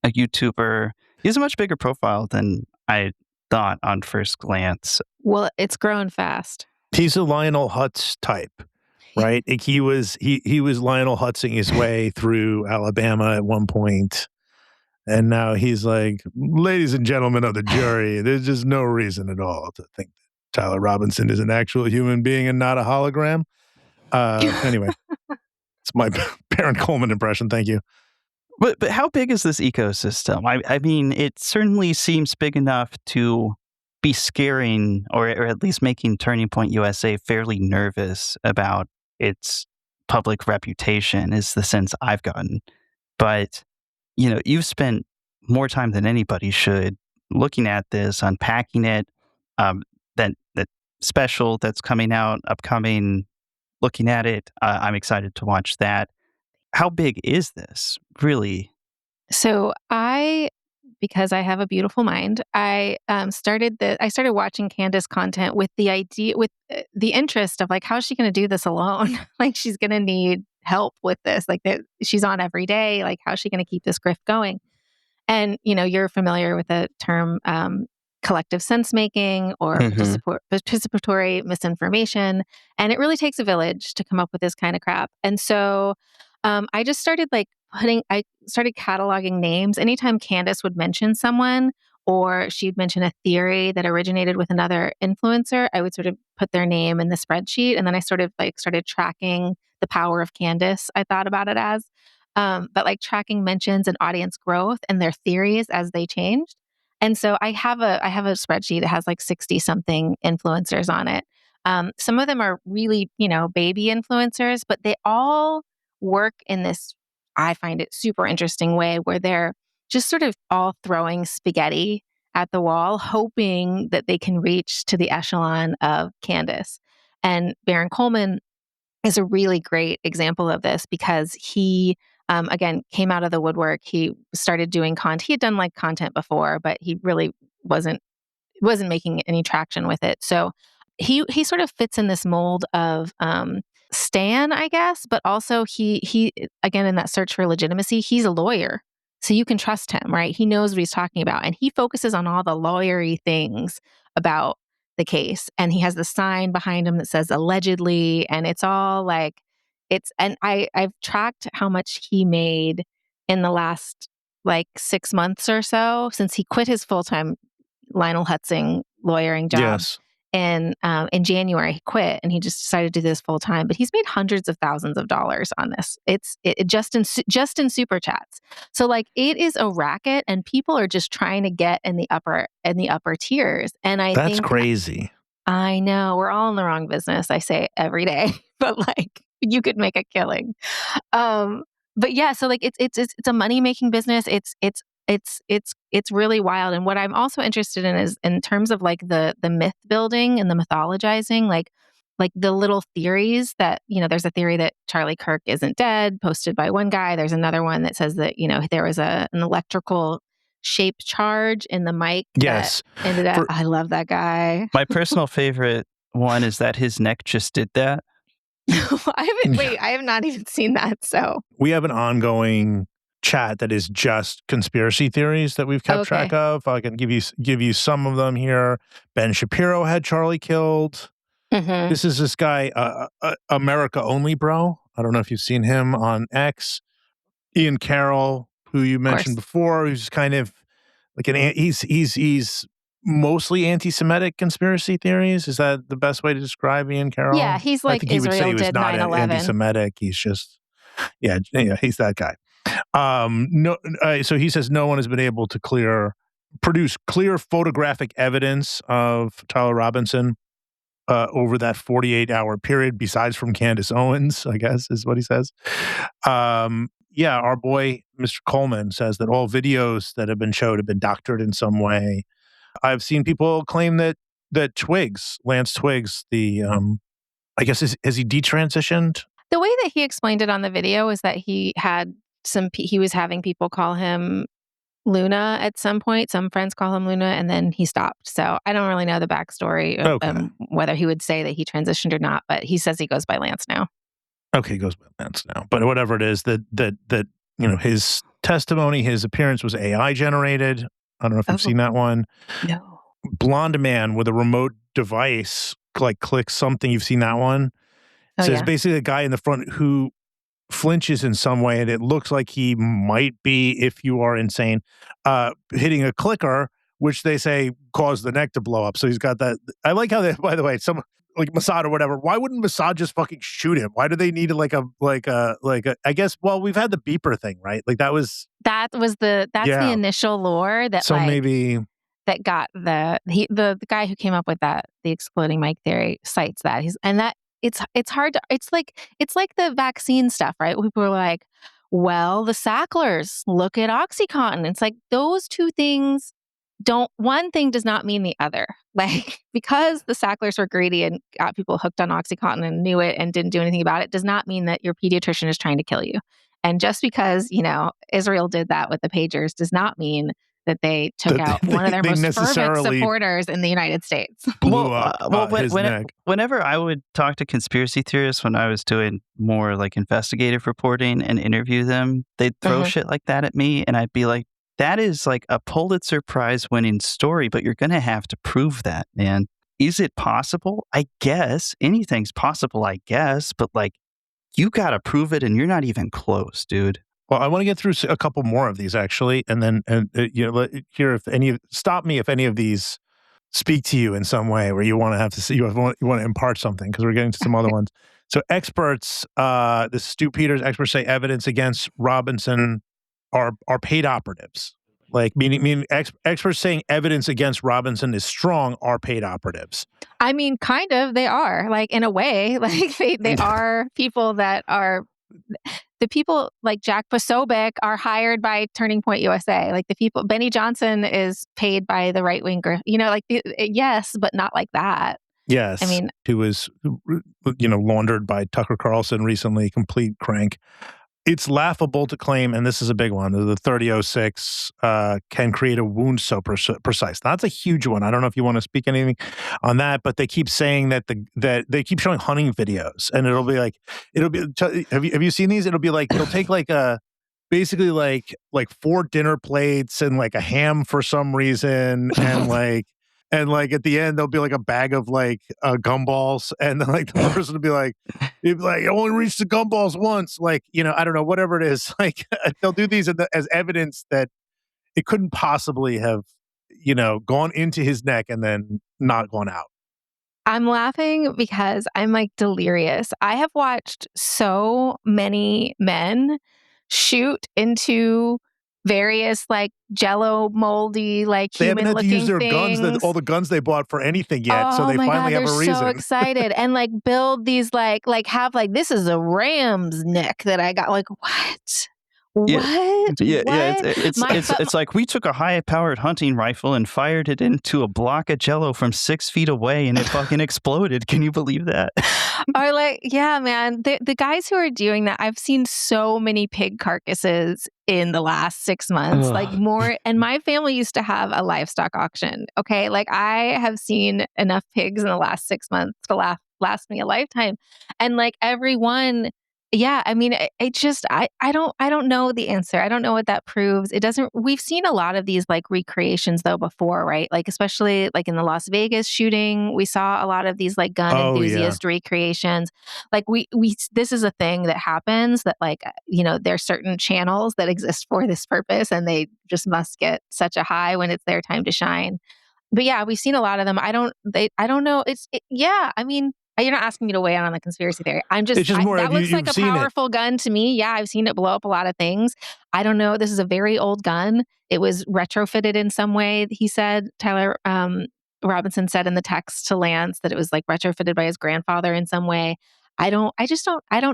YouTuber. He has a much bigger profile than I thought on first glance. Well, it's grown fast. He's a Lionel Hutz type, right? He was Lionel Hutzing his way through Alabama at one point. And now he's ladies and gentlemen of the jury, there's just no reason at all to think that Tyler Robinson is an actual human being and not a hologram. Anyway, it's my Baron Coleman impression. Thank you. But how big is this ecosystem? I mean, it certainly seems big enough to be scaring, or at least making Turning Point USA fairly nervous about its public reputation, is the sense I've gotten. But you've spent more time than anybody should looking at this, unpacking it. That special that's coming out, upcoming. Looking at it, I'm excited to watch that. How big is this, really? So because I have a beautiful mind, I started watching Candace content with the idea, with the interest of like, how's she going to do this alone? Like, she's going to need help with this. Like, she's on every day. Like, how's she going to keep this grift going? And you're familiar with the term collective sense making or participatory misinformation, and it really takes a village to come up with this kind of crap. And so I just started I started cataloging names. Anytime Candace would mention someone or she'd mention a theory that originated with another influencer, I would sort of put their name in the spreadsheet. And then I sort of started tracking the power of Candace, I thought about it as, but like tracking mentions and audience growth and their theories as they changed. And so I have a spreadsheet that has like 60 something influencers on it. Some of them are really, baby influencers, but they all work in this, I find it super interesting way where they're just sort of all throwing spaghetti at the wall, hoping that they can reach to the echelon of Candace. And Baron Coleman is a really great example of this because he, again, came out of the woodwork. He started doing content. He had done like content before, but he really wasn't making any traction with it. So he sort of fits in this mold of Stan, I guess, but also he again, in that search for legitimacy, he's a lawyer. So you can trust him, right? He knows what he's talking about. And he focuses on all the lawyery things about the case. And he has the sign behind him that says allegedly. And it's all like, and I've tracked how much he made in the last like 6 months or so since he quit his full-time Lionel Hutzing lawyering job. Yes. In January, he quit and he just decided to do this full time. But he's made hundreds of thousands of dollars on this. It's just in super chats. So like it is a racket, and people are just trying to get in the upper tiers. And I That's think crazy. I know we're all in the wrong business. I say it every day, but like you could make a killing. But yeah, so like it's a money making business. It's really wild. And what I'm also interested in is in terms of like the myth building and the mythologizing, like the little theories that, there's a theory that Charlie Kirk isn't dead, posted by one guy. There's another one that says that, there was an electrical shaped charge in the mic. Yes. That ended up, I love that guy. My personal favorite one is that his neck just did that. I have not even seen that. So we have an ongoing chat that is just conspiracy theories that we've kept track of. I can give you some of them here. Ben Shapiro had Charlie killed. Mm-hmm. This is this guy, America Only Bro. I don't know if you've seen him on X. Ian Carroll, who you mentioned before, who's kind of like he's mostly anti-Semitic conspiracy theories. Is that the best way to describe Ian Carroll? Yeah, he's like I think he would say he was not 9/11. anti-Semitic. He's just yeah, he's that guy. So he says no one has been able to produce clear photographic evidence of Tyler Robinson over that 48-hour period, besides from Candace Owens, I guess is what he says. Our boy Mr. Coleman says that all videos that have been showed have been doctored in some way. I've seen people claim that Lance Twiggs, I guess has he detransitioned? The way that he explained it on the video is that he was having people call him Luna at some point. Some friends call him Luna, and then he stopped. So I don't really know the backstory of whether he would say that he transitioned or not, but he says he goes by Lance now. Okay, he goes by Lance now. But whatever it is, that his testimony, his appearance was AI generated. I don't know if you've seen that one. No. Blonde man with a remote device, like clicks something. You've seen that one? So it's basically a guy in the front who flinches in some way, and it looks like he might be, if you are insane, hitting a clicker, which they say caused the neck to blow up. So he's got that. I like how by the way, some like Mossad or whatever. Why wouldn't Mossad just fucking shoot him? Why do they need I guess, well, we've had the beeper thing, right? Like that's the initial lore that so maybe that got the guy who came up with the exploding mic theory cites that it's hard to, it's like the vaccine stuff, right? People are like, well, the Sacklers, look at OxyContin. It's like those two things one thing does not mean the other. Like, because the Sacklers were greedy and got people hooked on OxyContin and knew it and didn't do anything about it, does not mean that your pediatrician is trying to kill you. And just because, Israel did that with the pagers does not mean that they took out one of their most fervent supporters in the United States. Blew up his neck. Whenever I would talk to conspiracy theorists when I was doing more like investigative reporting and interview them, they'd throw shit like that at me, and I'd be like, that is like a Pulitzer Prize winning story, but you're going to have to prove that, man. Is it possible? I guess. Anything's possible, I guess, but like, you got to prove it, and you're not even close, dude. Well, I want to get through a couple more of these actually, and then hear if stop me if any of these speak to you in some way, where you want to have to see you want to impart something, because we're getting to some other ones. So experts, this Stu Peters, experts say evidence against Robinson are paid operatives. Like meaning experts saying evidence against Robinson is strong are paid operatives. I mean, kind of, they are, like, in a way, like they are people that are. The people like Jack Posobiec are hired by Turning Point USA. Like the people, Benny Johnson is paid by the right winger. Yes, but not like that. Yes, I mean, who was laundered by Tucker Carlson recently, complete crank. It's laughable to claim, and this is a big one, the 3006 can create a wound so precise. That's a huge one. I don't know if you want to speak anything on that, but they keep saying that they keep showing hunting videos, and it'll be have you seen these? It'll take like basically like 4 dinner plates and like a ham for some reason, and like. And like at the end, there'll be like a bag of like gumballs, and then like the person will be like, I only reached the gumballs once. Like, I don't know, whatever it is. Like they'll do these as evidence that it couldn't possibly have, gone into his neck and then not gone out. I'm laughing because I'm like delirious. I have watched so many men shoot into various like Jello moldy, like human looking things. They haven't had to use their guns, all the guns they bought for anything yet. So they finally have a reason. So excited and like build these like have like, this is a ram's neck that I got. Like, what? What? Yeah, what? It's like we took a high-powered hunting rifle and fired it into a block of Jello from 6 feet away, and it fucking exploded. Can you believe that? Or like, yeah, man, the guys who are doing that, I've seen so many pig carcasses in the last 6 months, like more. And my family used to have a livestock auction. Okay, like I have seen enough pigs in the last 6 months to last me a lifetime, and like everyone. Yeah, I mean, I don't know the answer. I don't know what that proves. It doesn't. We've seen a lot of these like recreations though before, right? Like especially like in the Las Vegas shooting, we saw a lot of these like gun enthusiast recreations. Like we this is a thing that happens that like there's certain channels that exist for this purpose, and they just must get such a high when it's their time to shine. But yeah, we've seen a lot of them. I don't know. Yeah. I mean. You're not asking me to weigh in on the conspiracy theory. I'm just, that looks like a powerful gun to me. Yeah, I've seen it blow up a lot of things. I don't know. This is a very old gun. It was retrofitted in some way. He said, Tyler Robinson said in the text to Lance that it was like retrofitted by his grandfather in some way. I don't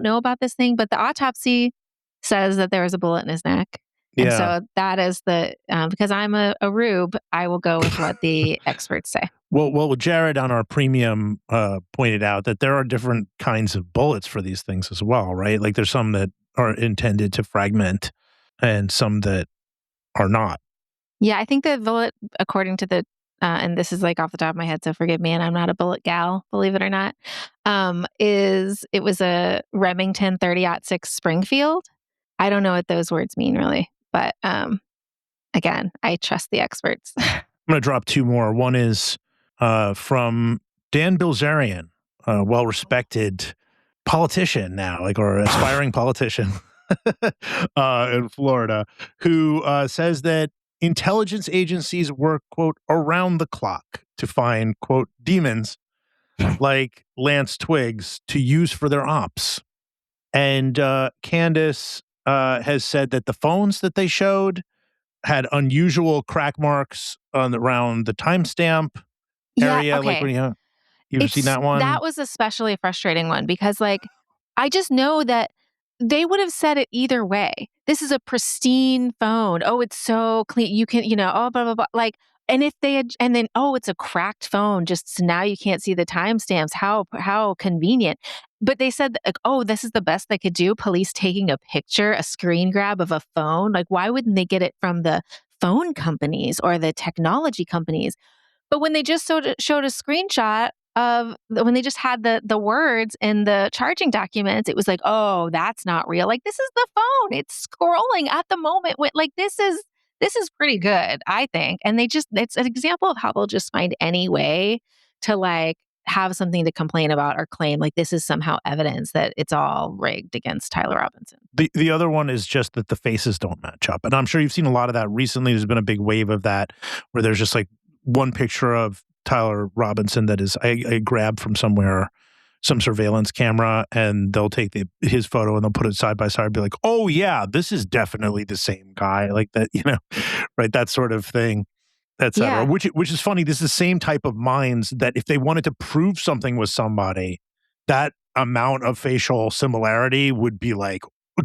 know about this thing, but the autopsy says that there was a bullet in his neck. And so that is because I'm a rube, I will go with what the experts say. Well, Jared on our premium pointed out that there are different kinds of bullets for these things as well, right? Like there's some that are intended to fragment and some that are not. Yeah, I think the bullet, according to the, and this is like off the top of my head, so forgive me, and I'm not a bullet gal, believe it or not, it was a Remington 30-06 Springfield. I don't know what those words mean really. But again, I trust the experts. I'm going to drop 2 more. One is from Dan Bilzerian, a well-respected politician now, or aspiring politician in Florida, who says that intelligence agencies work, quote, around the clock to find, quote, demons like Lance Twiggs to use for their ops. And Candace has said that the phones that they showed had unusual crack marks around the timestamp area. Okay. Like when you've seen that one? That was especially a frustrating one because like, I just know that they would have said it either way. This is a pristine phone. Oh, it's so clean. You can, blah, blah, blah. Like, And if they had, and then, oh, it's a cracked phone, just so now you can't see the timestamps. How convenient. But they said, like, oh, this is the best they could do. Police taking a picture, a screen grab of a phone. Like, why wouldn't they get it from the phone companies or the technology companies? But when they just showed a screenshot of when they just had the words in the charging documents, it was like, oh, that's not real. Like, this is the phone. It's scrolling at the moment. Like, this is pretty good, I think. And it's an example of how they'll just find any way to like have something to complain about or claim like this is somehow evidence that it's all rigged against Tyler Robinson. The other one is just that the faces don't match up. And I'm sure you've seen a lot of that recently. There's been a big wave of that where there's just like one picture of Tyler Robinson that is I grabbed from somewhere, some surveillance camera, and they'll take his photo and they'll put it side by side and be like, oh yeah, this is definitely the same guy. Like that, right? That sort of thing. Yeah. Which is funny. This is the same type of minds that if they wanted to prove something with somebody, that amount of facial similarity would be like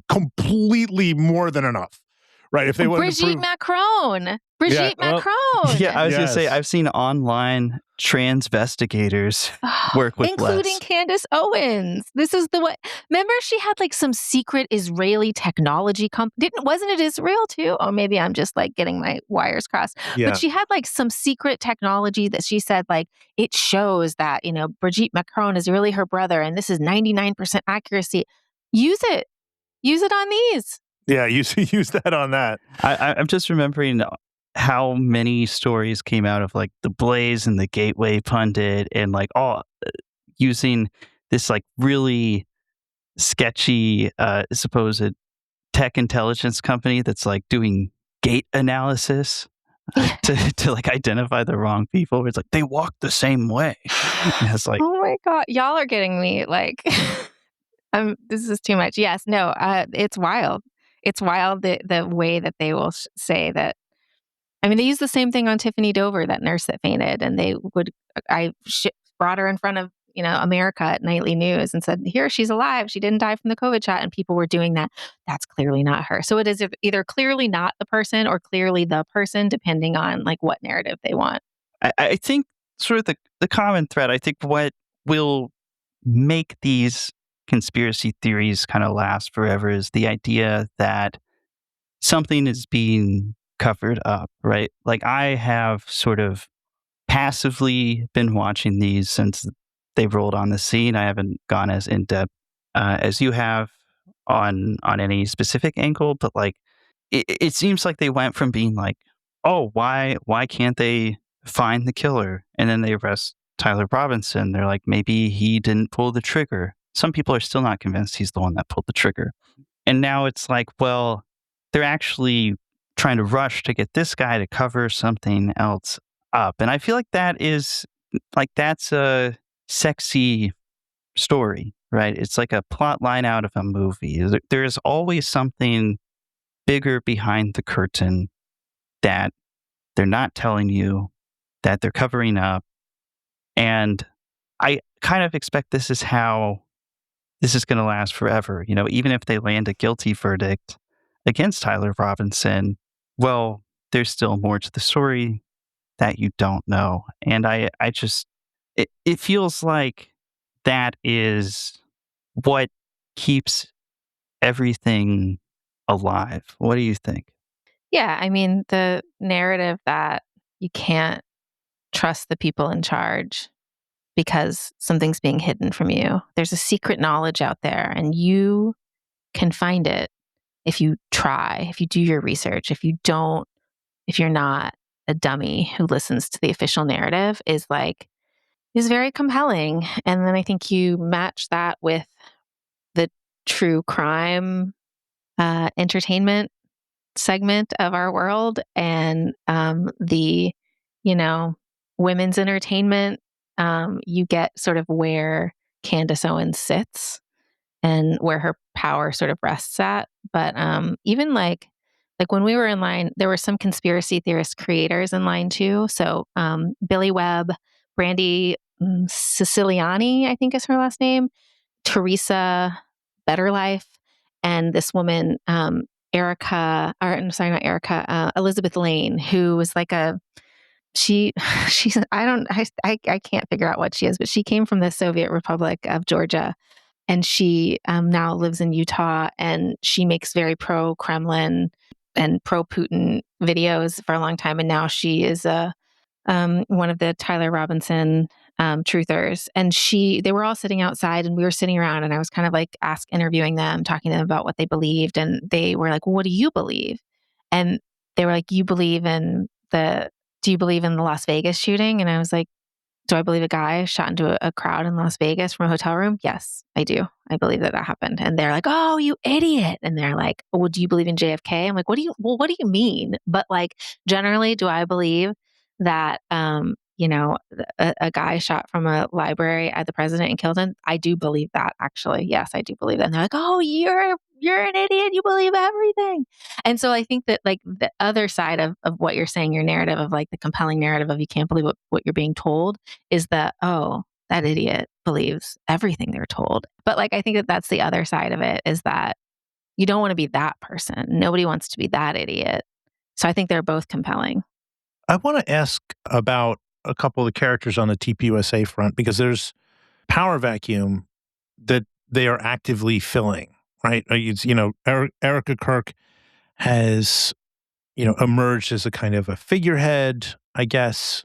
completely more than enough, right? If they wanted to prove Brigitte Macron. Yeah, I was going to say, I've seen online transvestigators work with including Les. Candace Owens. This is the one. Remember, she had like some secret Israeli technology company. Wasn't it Israel too? Oh, maybe I'm just like getting my wires crossed. Yeah. But she had like some secret technology that she said like it shows that Brigitte Macron is really her brother, and this is 99% accuracy. Use it on these. Yeah, use that on that. I'm just remembering how many stories came out of like the Blaze and the Gateway Pundit and like all using this like really sketchy supposed tech intelligence company that's like doing gait analysis to like identify the wrong people. It's like they walk the same way. And it's like, oh my God, y'all are getting me like this is too much. Yes, no, it's wild. It's wild the way that they will say that. I mean, they use the same thing on Tiffany Dover, that nurse that fainted, and I brought her in front of America at Nightly News and said, "Here, she's alive. She didn't die from the COVID shot," and people were doing that. That's clearly not her. So it is either clearly not the person or clearly the person, depending on like what narrative they want. I think sort of the common thread. I think what will make these conspiracy theories kind of last forever is the idea that something is being covered up, right? Like I have sort of passively been watching these since they've rolled on the scene. I haven't gone as in depth as you have on any specific angle, but like it seems like they went from being like, oh, why can't they find the killer? And then they arrest Tyler Robinson. They're like, maybe he didn't pull the trigger. Some people are still not convinced he's the one that pulled the trigger. And now it's like, well, they're actually trying to rush to get this guy to cover something else up. And I feel like that's a sexy story, right? It's like a plot line out of a movie. There's always something bigger behind the curtain that they're not telling you, that they're covering up. And I kind of expect this is how this is going to last forever. Even if they land a guilty verdict against Tyler Robinson, well, there's still more to the story that you don't know. And it feels like that is what keeps everything alive. What do you think? Yeah, I mean, the narrative that you can't trust the people in charge because something's being hidden from you. There's a secret knowledge out there, and you can find it if you try, if you do your research, if you're not a dummy who listens to the official narrative is very compelling. And then I think you match that with the true crime entertainment segment of our world and the women's entertainment. You get sort of where Candace Owens sits and where her power sort of rests at. But even like when we were in line, there were some conspiracy theorist creators in line too. So Billy Webb, Brandy Siciliani, I think is her last name, Teresa Better Life, and this woman, Elizabeth Lane, who was like she's I can't figure out what she is, but she came from the Soviet Republic of Georgia, and she now lives in Utah, and she makes very pro-Kremlin and pro-Putin videos for a long time, and now she is one of the Tyler Robinson truthers. And they were all sitting outside, and we were sitting around, and I was kind of like interviewing them, talking to them about what they believed, and they were like, well, "What do you believe?" And they were like, do you believe in the Las Vegas shooting?" And I was like, "Do I believe a guy shot into a crowd in Las Vegas from a hotel room?" "Yes, I do. I believe that happened." And they're like, "Oh, you idiot." And they're like, "Well, do you believe in JFK?" I'm like, what do you mean? But like, generally, do I believe that, a guy shot from a library at the president and killed him? I do believe that, actually. Yes, I do believe that. And they're like, "Oh, you're an idiot. You believe everything." And so I think that like the other side of what you're saying, your narrative of like the compelling narrative of you can't believe what you're being told, is that, oh, that idiot believes everything they're told. But like, I think that that's the other side of it, is that you don't want to be that person. Nobody wants to be that idiot. So I think they're both compelling. I want to ask about a couple of the characters on the TPUSA front, because there's power vacuum that they are actively filling, right? It's, Erika Kirk has, emerged as a kind of a figurehead, I guess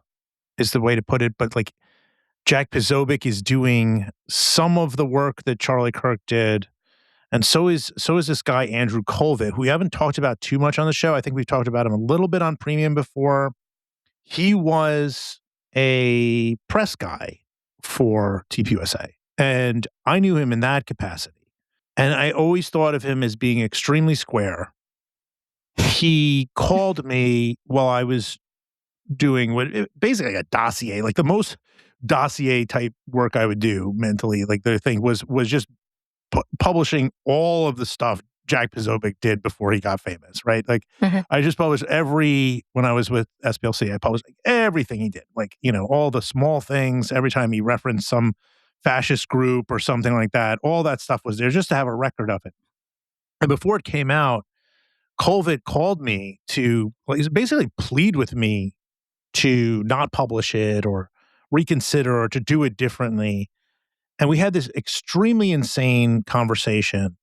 is the way to put it. But like, Jack Posobiec is doing some of the work that Charlie Kirk did. And so is this guy, Andrew Colvett, who we haven't talked about too much on the show. I think we've talked about him a little bit on Premium before. He was a press guy for TPUSA, and I knew him in that capacity. And I always thought of him as being extremely square. He called me while I was doing basically a dossier, like the most dossier type work I would do mentally. Like the thing was just publishing all of the stuff Jack Posobiec did before he got famous, right? Like I just published when I was with SPLC, I published everything he did, like, all the small things, every time he referenced some fascist group or something like that, all that stuff was there just to have a record of it. And before it came out, Colvett called me to basically plead with me to not publish it or reconsider or to do it differently. And we had this extremely insane conversation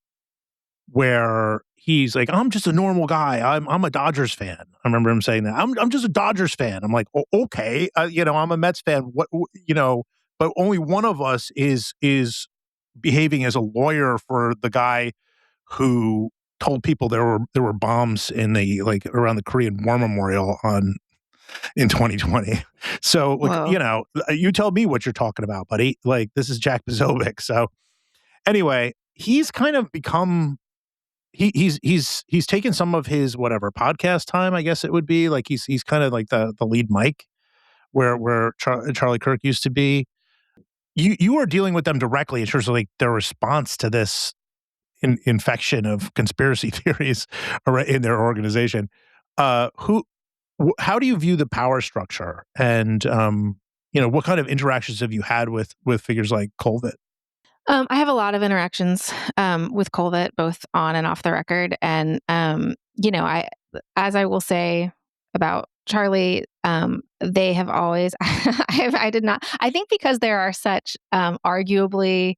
where he's like, "I'm just a normal guy. I'm a Dodgers fan." I remember him saying that. I'm just a Dodgers fan." I'm like, "Oh, okay. I'm a Mets fan. But only one of us is behaving as a lawyer for the guy who told people there were bombs in around the Korean War Memorial in 2020. So, you tell me what you're talking about, buddy. Like, this is Jack Posobiec." So anyway, he's kind of become, he's taken some of his whatever podcast time, I guess it would be, like he's kind of like the lead mic where Charlie Kirk used to be. You are dealing with them directly in terms of like their response to this infection of conspiracy theories in their organization. How do you view the power structure, and what kind of interactions have you had with figures like Colvett? I have a lot of interactions with Colvett, both on and off the record. And, as I will say about Charlie, they have always, I think because there are such arguably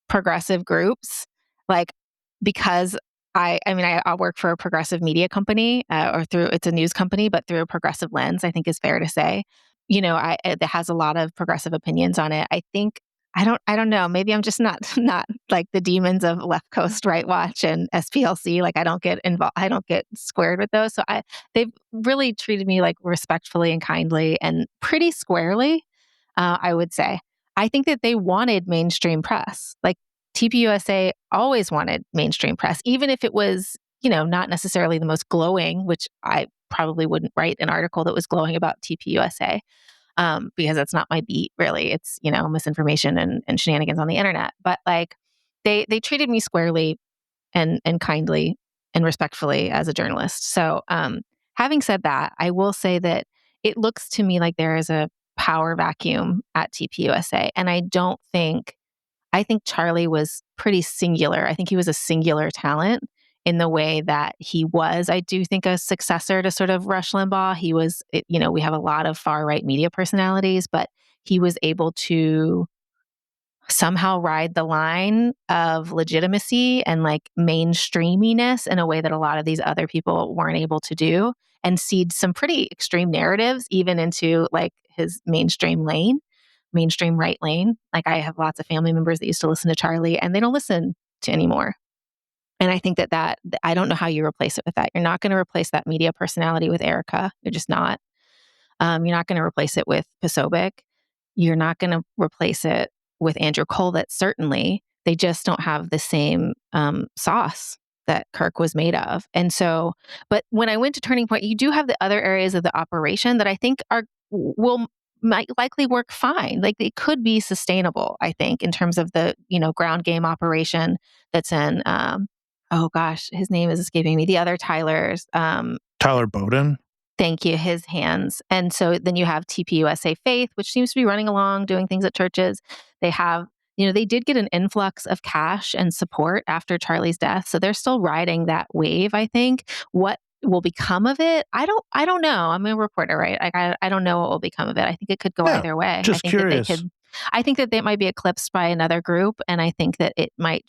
progressive groups, like, because I work for a progressive media company, it's a news company, but through a progressive lens, I think is fair to say. It has a lot of progressive opinions on it. I think I don't know. Maybe I'm just not like the demons of Left Coast Right Watch and SPLC. Like, I don't get involved. I don't get squared with those. So they've really treated me like respectfully and kindly and pretty squarely. I would say. I think that they wanted mainstream press. Like, TPUSA always wanted mainstream press, even if it was, not necessarily the most glowing, which I probably wouldn't write an article that was glowing about TPUSA, because that's not my beat, really. It's, misinformation and shenanigans on the internet. But like, they treated me squarely and kindly and respectfully as a journalist. So having said that, I will say that it looks to me like there is a power vacuum at TPUSA. And I think Charlie was pretty singular. I think he was a singular talent in the way that he was, I do think, a successor to sort of Rush Limbaugh. He was, we have a lot of far-right media personalities, but he was able to somehow ride the line of legitimacy and like mainstreaminess in a way that a lot of these other people weren't able to do, and seed some pretty extreme narratives even into like his mainstream right lane. Like I have lots of family members that used to listen to Charlie and they don't listen to anymore. And I think that I don't know how you replace it with that. You're not going to replace that media personality with Erika. You're just not. You're not going to replace it with Posobiec. You're not going to replace it with Andrew Kolvitz, certainly. They just don't have the same sauce that Kirk was made of. And so, but when I went to Turning Point, you do have the other areas of the operation that I think might likely work fine. Like they could be sustainable, I think, in terms of the, ground game operation that's in, oh gosh, his name is escaping me. The other Tyler's. Tyler Bowden. Thank you, his hands. And so then you have TPUSA Faith, which seems to be running along, doing things at churches. They have, they did get an influx of cash and support after Charlie's death. So they're still riding that wave, I think. What will become of it? I don't know. I'm a reporter, right? Like I don't know what will become of it. I think it could go either way. Just curious. I think that they might be eclipsed by another group. And I think that it might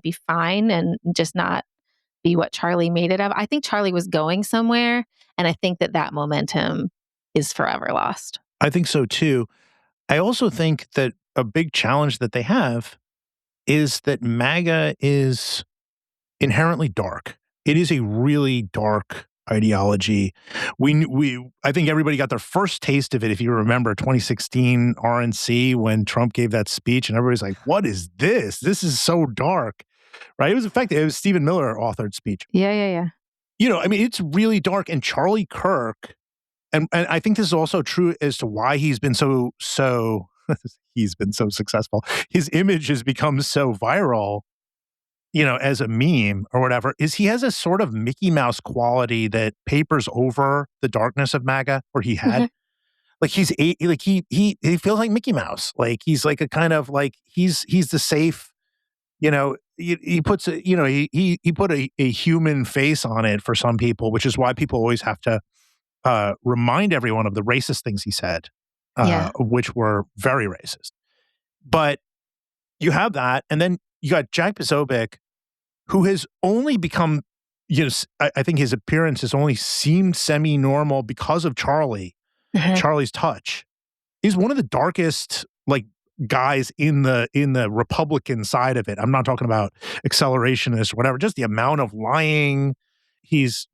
be fine and just not be what Charlie made it of. I think Charlie was going somewhere, and I think that momentum is forever lost. I think so too. I also think that a big challenge that they have is that MAGA is inherently dark. It is a really dark ideology. I think everybody got their first taste of it, if you remember 2016 RNC when Trump gave that speech, and everybody's like, what is this? This is so dark. Right? It was effective. It was Stephen Miller authored speech. Yeah. It's really dark. And Charlie Kirk, and I think this is also true as to why he's been so he's been so successful. His image has become so viral, as a meme or whatever, is he has a sort of Mickey Mouse quality that papers over the darkness of MAGA, or he had. Like he feels like Mickey Mouse. Like he's like a kind of like he's the safe. He puts he put a human face on it for some people, which is why people always have to remind everyone of the racist things he said, which were very racist. But you have that, and then you got Jack Posobiec, who has only become, I think his appearance has only seemed semi-normal because of Charlie's touch. He's one of the darkest, guys in the Republican side of it. I'm not talking about accelerationist or whatever, just the amount of lying. He's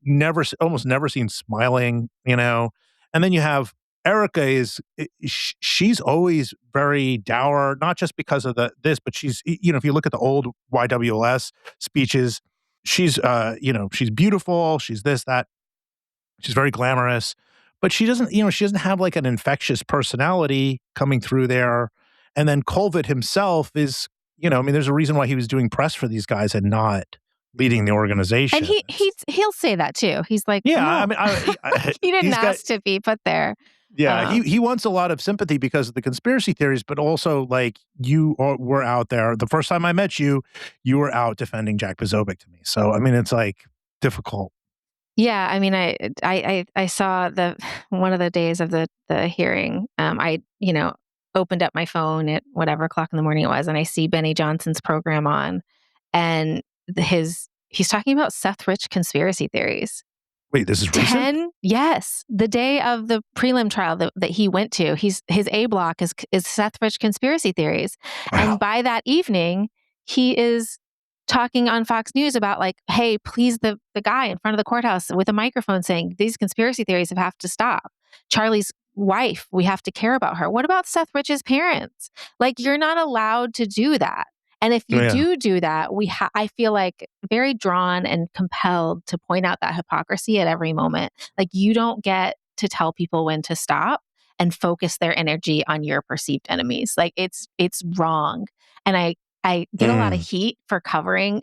almost never seen smiling, and then you have Erika she's always very dour, not just because of this, but she's, if you look at the old YWLS speeches, she's beautiful. She's this, that, she's very glamorous, but she doesn't have like an infectious personality coming through there. And then Kolvitz himself is, there's a reason why he was doing press for these guys and not leading the organization. And he'll say that too. He's like, yeah, no. He didn't ask to be put there. Yeah, he wants a lot of sympathy because of the conspiracy theories, but also like you were out there. The first time I met you, you were out defending Jack Posobiec to me. So it's like difficult. Yeah, I saw one of the days of the hearing. I opened up my phone at whatever o'clock in the morning it was, and I see Benny Johnson's program on, and he's talking about Seth Rich conspiracy theories. Wait, this is recent? Yes, the day of the prelim trial that he went to, his A block is Seth Rich conspiracy theories, and by that evening, he is talking on Fox News about like, hey, please the guy in front of the courthouse with a microphone saying these conspiracy theories have to stop. Charlie's wife, we have to care about her. What about Seth Rich's parents? Like, you're not allowed to do that. And if you do that, I feel like very drawn and compelled to point out that hypocrisy at every moment. Like, you don't get to tell people when to stop and focus their energy on your perceived enemies. Like, it's wrong. And I get a lot of heat for covering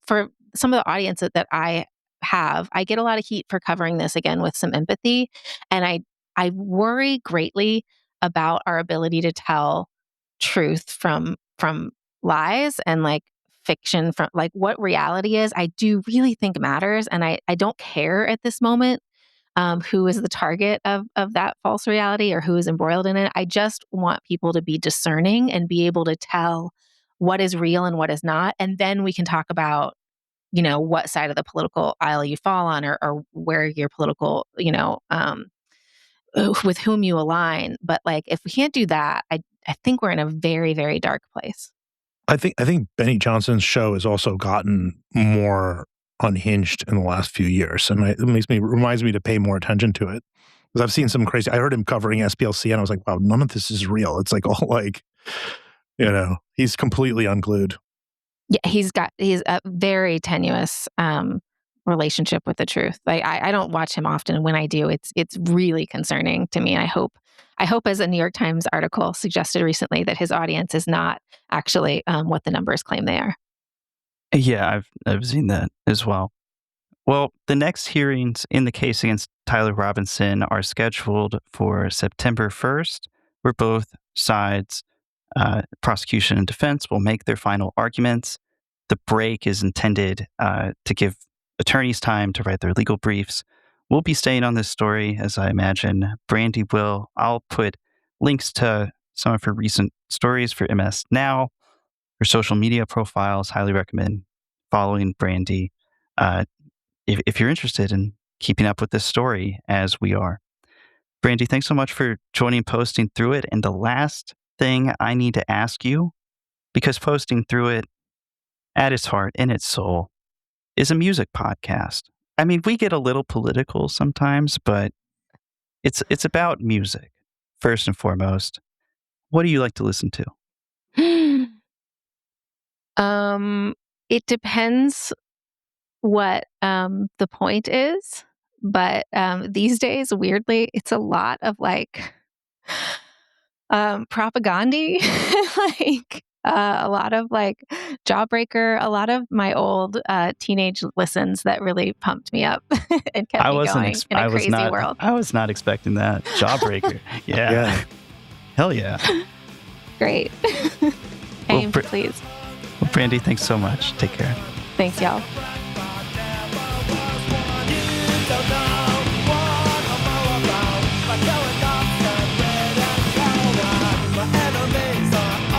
for some of the audience that I have. I get a lot of heat for covering this again with some empathy. And I worry greatly about our ability to tell truth from lies and like fiction from like what reality is, I do really think matters. And I don't care at this moment who is the target of that false reality or who is embroiled in it. I just want people to be discerning and be able to tell what is real and what is not. And then we can talk about, what side of the political aisle you fall on or where your political, with whom you align. But like, if we can't do that, I think we're in a very, very dark place. I think Benny Johnson's show has also gotten more unhinged in the last few years, and it reminds me to pay more attention to it, because I've seen some crazy. I heard him covering SPLC, and I was like, wow, none of this is real. It's like all like, he's completely unglued. Yeah, he's a very tenuous relationship with the truth. Like I don't watch him often, and when I do, it's really concerning to me. I hope as a New York Times article suggested recently that his audience is not actually what the numbers claim they are. Yeah, I've seen that as well. Well, the next hearings in the case against Tyler Robinson are scheduled for September 1st, where both sides, prosecution and defense, will make their final arguments. The break is intended to give attorneys time to write their legal briefs. We'll be staying on this story, as I imagine Brandy will. I'll put links to some of her recent stories for MS Now. Her social media profiles, highly recommend following Brandy if you're interested in keeping up with this story as we are. Brandy, thanks so much for joining Posting Through It. And the last thing I need to ask you, because Posting Through It, at its heart, in its soul, is a music podcast. I mean, we get a little political sometimes, but it's about music, first and foremost. What do you like to listen to? It depends what the point is, but these days, weirdly, it's a lot of like propaganda, like a lot of like Jawbreaker, a lot of my old teenage listens that really pumped me up and kept me going in a crazy world. I was not expecting that. Jawbreaker. Yeah. Hell yeah. Great. Aim, please. Well, Brandy, thanks so much. Take care. Thanks, y'all. My enemies are